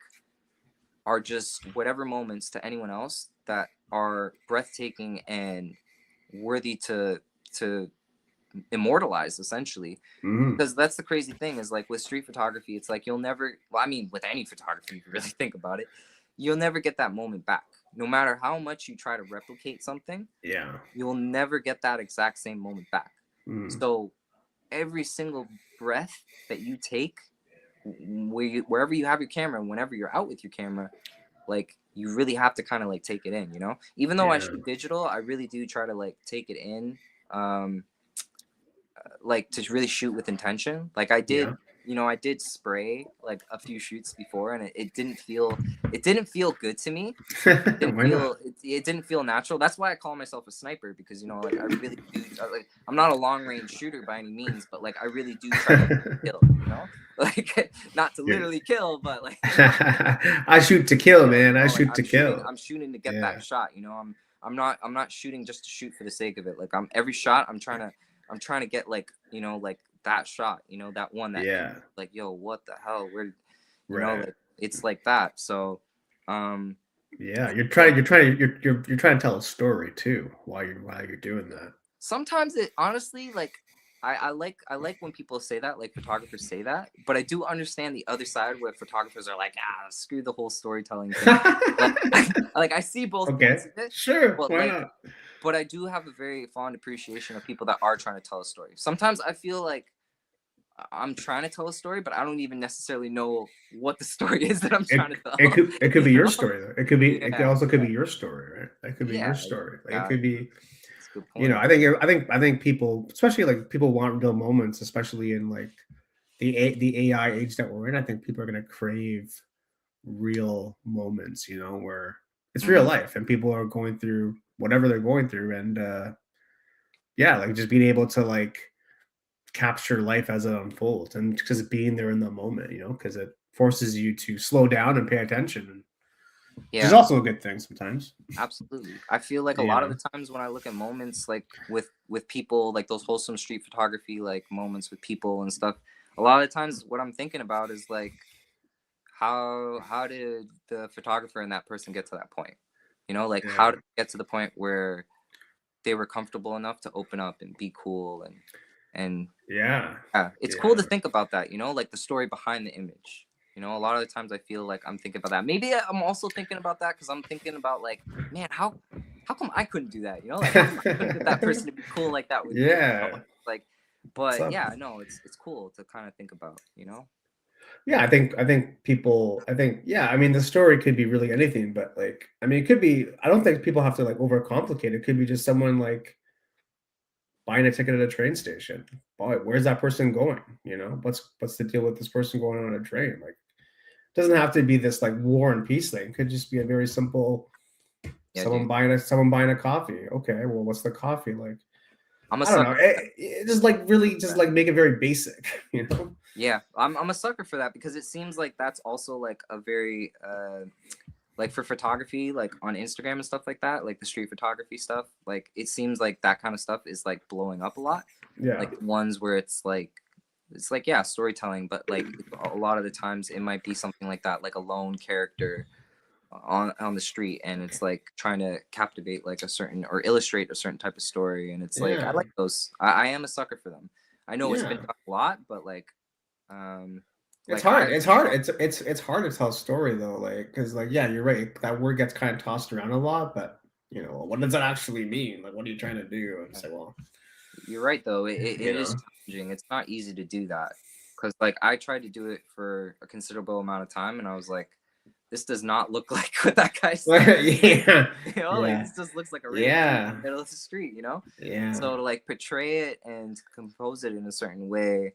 are just whatever moments to anyone else that are breathtaking and worthy to immortalize essentially, Hmm. because that's the crazy thing is like with street photography it's like you'll never, well, I mean with any photography if you really think about it, you'll never get that moment back. No matter how much you try to replicate something, Yeah. you'll never get that exact same moment back. Mm. So every single breath that you take, wherever you have your camera, whenever you're out with your camera, like you really have to kind of like take it in, even though I Yeah. shoot digital, I really do try to like take it in, um like to really shoot with intention. Like I did, Yeah. I did spray like a few shoots before, and it didn't feel good to me. Didn't Why not? feel it didn't feel natural. That's why I call myself a sniper, because like I really do, like I'm not a long range shooter by any means, but like I really do try to kill, like not to You're- literally kill, but like I shoot to kill, kill, man. I like shoot to kill. I'm shooting to get that Yeah. shot. I'm not shooting just to shoot for the sake of it. Like every shot I'm trying to get like like that shot, that one that people Yeah. like, yo, what the hell, where, Right. like it's like that. So um Yeah. like You're trying to tell a story too while you're doing that. sometimes it honestly like I like when people say that, like photographers say that, but I do understand the other side where photographers are like, screw the whole storytelling thing. Like like I see both Okay. points of it, Sure. but Why like not? but I do have a very fond appreciation of people that are trying to tell a story. Sometimes I feel like I'm trying to tell a story, but I don't even necessarily know what the story is that I'm trying to tell. It could You be your know? story though. It Yeah, also could yeah, be your story, right? That could be your yeah, story. Like it yeah. could be, It's a good point. I think people, especially like people want real moments, especially in like the AI age that we're in. I think people are gonna crave real moments, where it's real Hmm. life and people are going through whatever they're going through, and yeah, like just being able to like capture life as it unfolds and just being there in the moment, because it forces you to slow down and pay attention, which is Yeah. also a good thing sometimes. Absolutely. I feel like a You lot of know, the times when I look at moments like with people, like those wholesome street photography like moments with people and stuff, a lot of the times what I'm thinking about is like how did the photographer and that person get to that point? Like how yeah, did they get to the point where they were comfortable enough to open up and be cool, and yeah, yeah, it's cool to yeah, think about that, like the story behind the image. A lot of the times I feel like I'm thinking about that. Maybe I'm also thinking about that because I'm thinking about like, man, how come I couldn't do that? Like how come I couldn't get that person to be cool like that with me? yeah. Like, What's but up? yeah, no, it's cool to kind of think about. Yeah, I think people, yeah, I mean the story could be really anything, but like I mean it could be, I don't think people have to like overcomplicate it. It could be just someone like buying a ticket at a train station. Boy, where's that person going? What's the deal with this person going on a train? Like, it doesn't have to be this like war and peace thing. It could just be a very simple Yeah, dude, someone buying a coffee. Okay, well, what's the coffee like? I'm a I don't know. sucker. It just like really just like make it very basic, Yeah, I'm a sucker for that because it seems like that's also like a very like for photography, like on Instagram and stuff like that, like the street photography stuff, like it seems like that kind of stuff is like blowing up a lot. Yeah, Like ones where it's like yeah, storytelling, but like a lot of the times it might be something like that, like a lone character on the street, and it's like trying to captivate like a certain or illustrate a certain type of story, and it's like I yeah, like those. I am a sucker for them. I know it's been yeah. done a lot, but um It's like hard. I It's hard. It's hard to tell a story though, like because like yeah, you're right. That word gets kind of tossed around a lot, but what does that actually mean? Like, what are you trying to do? And say, well, You're right though. you It is know, challenging. It's not easy to do that because like I tried to do it for a considerable amount of time, and I was like, this does not look like what that guy said. Yeah, You know, like yeah, this just looks like a random dude in yeah, the middle of the street, you know? yeah, So to like portray it and compose it in a certain way,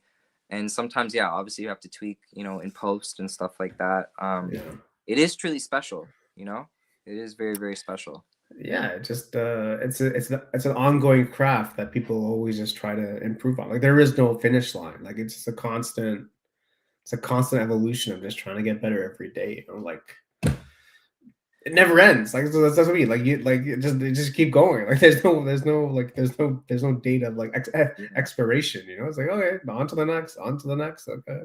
and sometimes, yeah, obviously you have to tweak, you know, in post and stuff like that. yeah. It is truly special, you know? It is very, very special. Yeah, it just it's an ongoing craft that people always just try to improve on. Like there is no finish line. Like it's a constant evolution of just trying to get better every day. You know, like it never ends. Like so that's what I mean. Like you like it just keep going. Like there's no date of like Yeah. expiration. You know, it's like okay, on to the next, on to the next. Okay.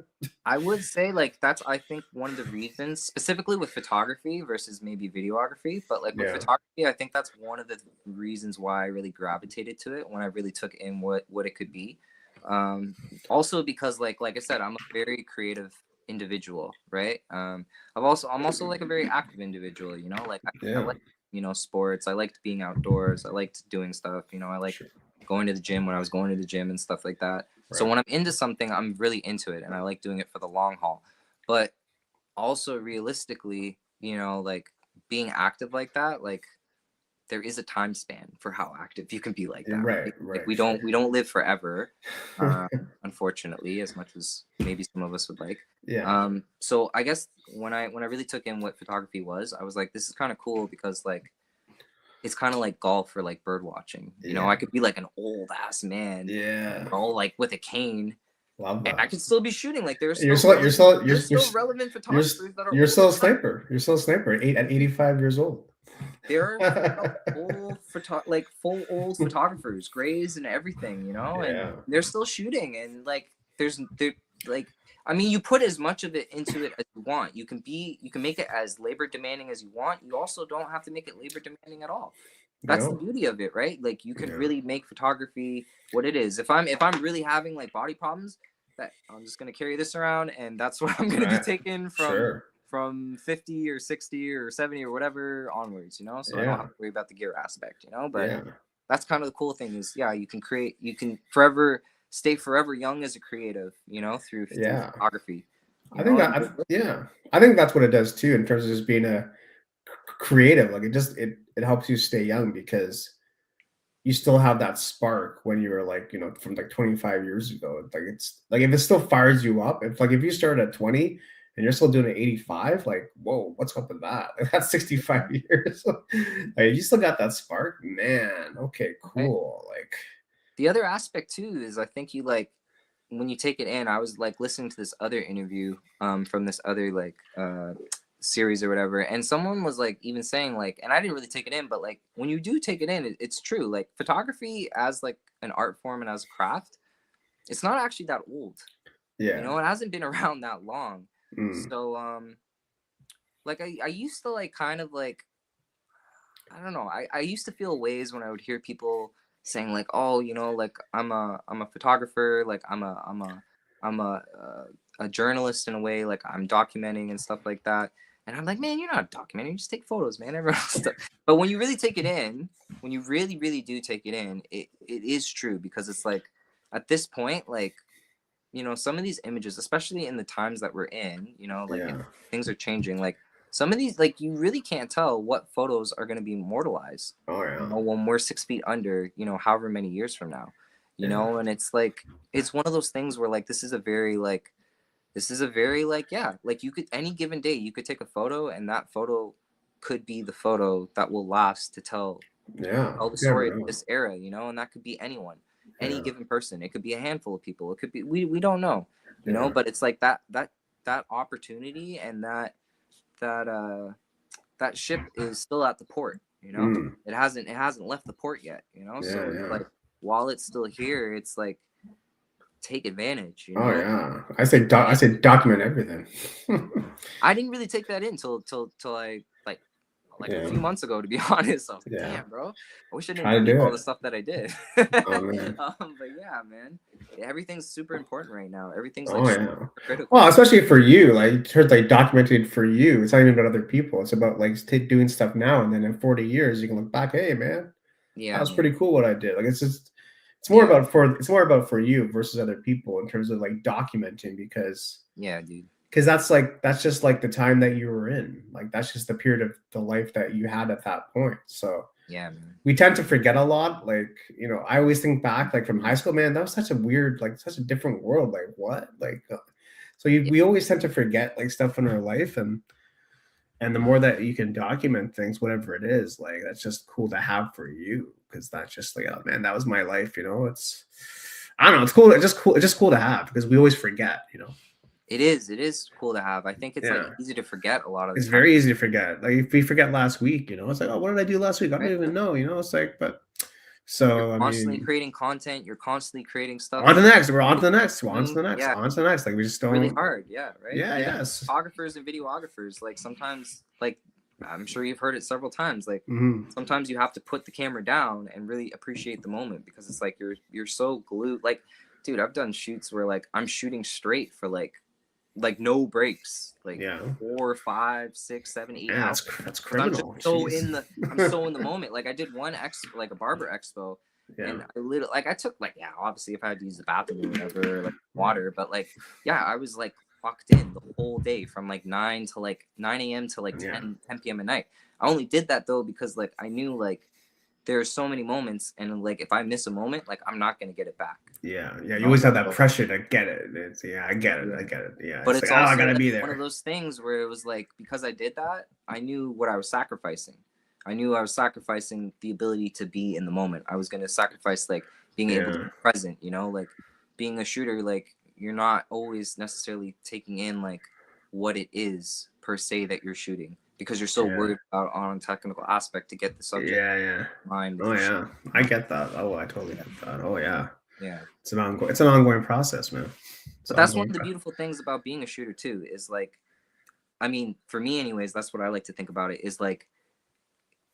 I would say like that's I think one of the reasons specifically with photography versus maybe videography, but like with Yeah. photography, I think that's one of the reasons why I really gravitated to it when I really took in what it could be. Um, Also because like I said, I'm a very creative individual, right? I'm also like a very active individual, you know, like I Yeah. like, you know, sports. I liked being outdoors. I liked doing stuff, you know, I liked Sure. going to the gym when I was going to the gym and stuff like that. So Right. when I'm into something, I'm really into it and I like doing it for the long haul. But also realistically, you know, like being active like that, like there is a time span for how active you can be like that, Right. right? Like Right. Sure. we don't live forever, uh, unfortunately, as much as maybe some of us would like. Yeah. So I guess when I really took in what photography was, I was like, this is kind of cool because like it's kind of like golf or like bird watching. You know, Yeah. I could be like an old ass man, Yeah. bro, like with a cane, Love and I that. could still be shooting. Like there's You're still relevant you're photographers that are you're older still a than I am. sniper. You're still a sniper at 85 years old. There are full old photographers, grays and everything, you know, and Yeah. they're still shooting. And like there like I mean, you put as much of it into it as you want. You can make it as labor demanding as you want. You also don't have to make it labor demanding at all. That's the No. beauty of it, right? Like you can Yeah. really make photography what it is. If I'm really having like body problems, that I'm just gonna carry this around, and that's what I'm gonna be Right. taking Sure. from 50 or 60 or 70 or whatever onwards, you know. So I don't have Yeah. to worry about the gear aspect, you know. But Yeah. that's kind of the cool thing is, yeah, you can forever stay forever young as a creative, you know, through Yeah. photography, you I think know. that And yeah. I think that's what it does too in terms of just being a creative. Like it helps you stay young because you still have that spark when you were like, you know, from like 25 years ago. Like it's like if it still fires you up, if you start at 20 and you're still doing it 85, like, whoa, what's up with that? Like that's 65 yeah, years. Like you still got that spark, man. Okay, right. cool. Like, The other aspect too is I think you like when you take it in. I was like listening to this other interview from this other like series or whatever, and someone was like even saying like, and I didn't really take it in, but like when you do take it in, it's true. Like photography as like an art form and as a craft, it's not actually that old. You yeah. know, it hasn't been around that long. Mm, So like I used to like kind of like I don't know. I used to feel ways when I would hear people saying like, "Oh, you know, like I'm a photographer, like I'm a journalist in a way, like I'm documenting and stuff like that." And I'm like, "Man, you're not documenting. You just take photos, man. Everyone else does." But when you really take it in, when you really really do take it in, it is true because it's like at this point, like you know, some of these images, especially in the times that we're in, you know, like yeah. things are changing. Like some of these, like you really can't tell what photos are going to be immortalized. Oh You yeah. know, when we're 6 feet under, you know, however many years from now, you Yeah. know, and it's like it's one of those things where like this is a very like yeah, like you could any given day you could take a photo and that photo could be the photo that will last to Yeah. tell the You never story of know. this era, you know, and that could be anyone, any Yeah. given person. It could be a handful of people. It could be we don't know, you know, Yeah. but it's like that opportunity and that that ship is still at the port, you know. Mm, It hasn't left the port yet, you know. yeah, So it's yeah. like while it's still here, it's like take advantage, you Oh know. yeah. Take I advantage. say document everything. I didn't really take that in till I like a Yeah. few months ago, to be honest. I was like, Yeah. damn, bro, I wish I didn't Try to delete do all it. the stuff that I did. Oh man. But yeah, man, everything's super important right now. Everything's like Oh super yeah. Well, critical. especially for you, like in terms like documented for you. It's not even about other people. It's about like doing stuff now, and then in 40 years you can look back. Hey, man, that Yeah, was man. pretty cool what I did. Like it's just Yeah, it's more about for you versus other people in terms of like documenting because yeah, dude. because that's just like the time that you were in. Like that's just the period of the life that you had at that point. So Yeah, man. we tend to forget a lot. Like, you know, I always think back like from high school, man, that was such a weird, like such a different world. Like what? Like so Yeah, we always tend to forget like stuff in our life, and the more that you can document things, whatever it is, like that's just cool to have for you, because that's just like, oh man, that was my life, you know. It's, I don't know, it's cool. It's just cool to have, because we always forget, you know. it is. It is cool to have. I think it's like Yeah, easy to forget a lot of the it's time. very easy to forget. Like if we forget last week, you know, it's like, oh, what did I do last week? I don't Right? even know, you know. It's like, but You're so I constantly mean, creating content. You're constantly creating stuff. on to the next. We're on to the next. We're on to the next. Yeah, On to the next. Like we just really don't. hard. Yeah, right. Yeah. Even Yes. photographers and videographers, like sometimes, like I'm sure you've heard it several times. Like Mm-hmm. sometimes you have to put the camera down and really appreciate the moment, because it's like you're so glued. Like, dude, I've done shoots where like I'm shooting straight for like no breaks, like Yeah. 4, 5, 6, 7, 8 hours. Yeah. That's Because I'm just criminal. so Jeez. in the I'm so in the moment. Like I did one like a barber expo, Yeah. and I literally like I took like, yeah, obviously if I had to use the bathroom or whatever, like water, but like yeah, I was like locked in the whole day from like 9 a.m. to like Yeah. 10 p.m. at night. I only did that though because like I knew like there are so many moments, and like if I miss a moment, like I'm not gonna get it back. Yeah, yeah. You You know? always have that So, pressure to get it. It's, yeah, I get it. yeah. I get it. Yeah, But it's like, it's oh, I also gotta like be one of there. those things where it was like because I did that, I knew what I was sacrificing. I knew I was sacrificing the ability to be in the moment. I was gonna sacrifice like being able to Yeah, be present, you know, like being a shooter, like you're not always necessarily taking in like what it is per se that you're shooting because you're so yeah, worried about on a technical aspect to get the subject yeah, yeah. in mind with Oh your shooting, yeah, you I know? get that. Oh, I totally Yeah. get that. Oh yeah, Yeah. it's an ongoing process, man. It's But an that's one ongoing. of the beautiful things about being a shooter too, is like I mean, for me anyways, that's what I like to think about it is like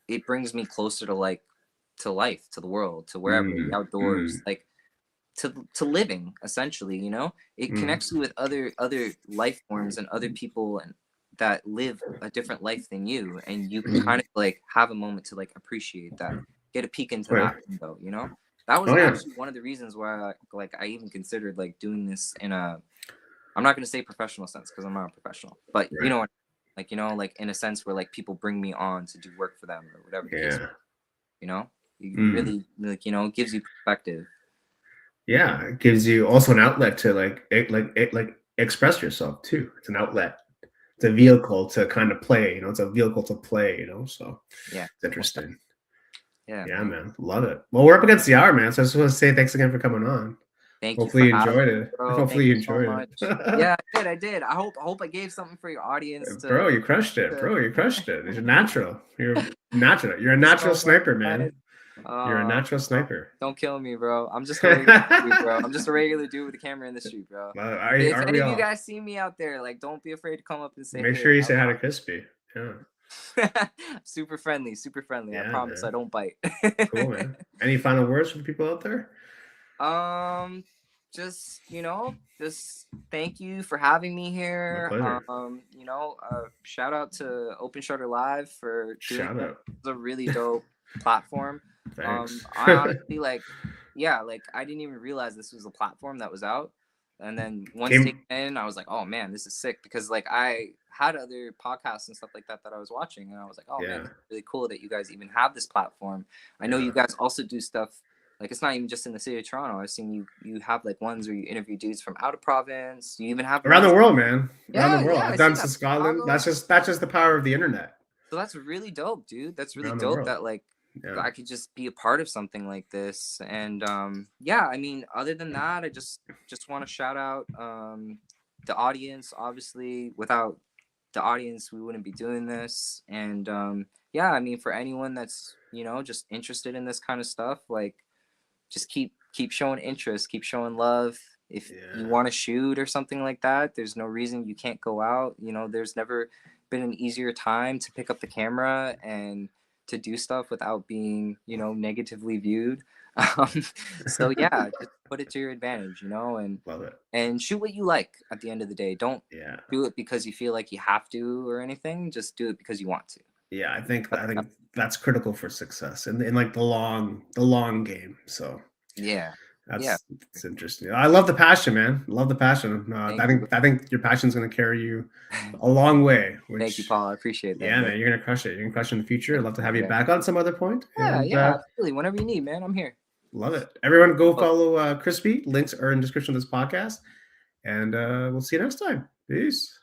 it brings me closer to like to life, to the world, to wherever, the Mm, outdoors, mm, like to living essentially, you know? It mm. connects you with other life forms and other people and that live a different life than you, and you can kind of like have a moment to like appreciate that, get a peek into Oh yeah, that window, you know? That was oh yeah, actually one of the reasons why like I even considered like doing this in a I'm not going to say professional sense because I'm not a professional, but you right. know what, like you know, like in a sense where like people bring me on to do work for them or whatever the case, Yeah. you know, you Mm. really like you know it gives you perspective. Yeah, it gives you also an outlet to like express yourself too. It's an outlet. It's a Yeah, vehicle to kind of play. You know, it's a vehicle to play. You know, so yeah, it's most definitely. interesting. Yeah, Yeah, man. man. Love it. Well, we're up against the hour, man. So I just want to say thanks again for coming on. Thank you Hopefully for you having enjoyed me, it. bro. Hopefully Thank you you so enjoyed much. it. Yeah, I did. I hope I gave something for your audience Bro, to, you crushed it. to... Bro, you crushed it. You're natural. You're natural. You're a Thank you natural so much, sniper, man. guys. You're a natural Bro, sniper. don't kill me, bro. I'm just a regular dude, bro. I'm just a regular dude with a camera in the street, bro. Well, If aren't any we of you all? guys see me out there, like, don't be afraid to come up and say Make hey. sure you say hi to Crispy. Yeah. Super friendly, super friendly. I Yeah, promise I man. don't bite. Cool, man. Any final words for the people out there? um, just just thank you for having me My here. pleasure. Shout out to Open Shutter Live for doing Shout this. out. It's a really dope platform. Thanks. I honestly like, yeah, like I didn't even realize this was a platform that was out. And then once taken Came. in, I was like, oh man, this is sick because like I had other podcasts and stuff like that that I was watching, and I was like, oh man, Yeah. it's really cool that you guys even have this platform. I know you Yeah. guys also do stuff like it's not even just in the city of Toronto. I've seen you have like ones where you interview dudes from out of province. You even have Around the ones. world, man. Around the Yeah, world. yeah, I've I see done that to from Scotland. Chicago. That's just the power of the internet. So that's really dope, dude. That's really Around the dope world. that like Yeah. I could just be a part of something like this. And yeah, I mean, other than that, I just want to shout out the audience. Obviously, without the audience, we wouldn't be doing this. And yeah, I mean, for anyone that's just interested in this kind of stuff, like just keep showing interest, keep showing love. If you Yeah. want to shoot or something like that, there's no reason you can't go out. There's never been an easier time to pick up the camera and to do stuff without being, negatively viewed. Um, so yeah, just put it to your advantage, Love it. and shoot what you like at the end of the day. Don't Yeah. do it because you feel like you have to or anything. Just do it because you want to. Yeah. I But, think that's critical for success in like the long game. So yeah. Yeah. That's interesting. I love the passion, man. Love the passion. Thank you. I think your passion is going to carry you a long way. Thank you, Which, Paul. I appreciate that, yeah, bro. man, you're gonna crush it. You're gonna crush it in the future. I'd love to have you Yeah. back on some other point. Yeah, And yeah, absolutely. Whenever you need, man, I'm here. love it. Everyone, go Oh. follow Crispy. Links are in the description of this podcast. And we'll see you next time. Peace.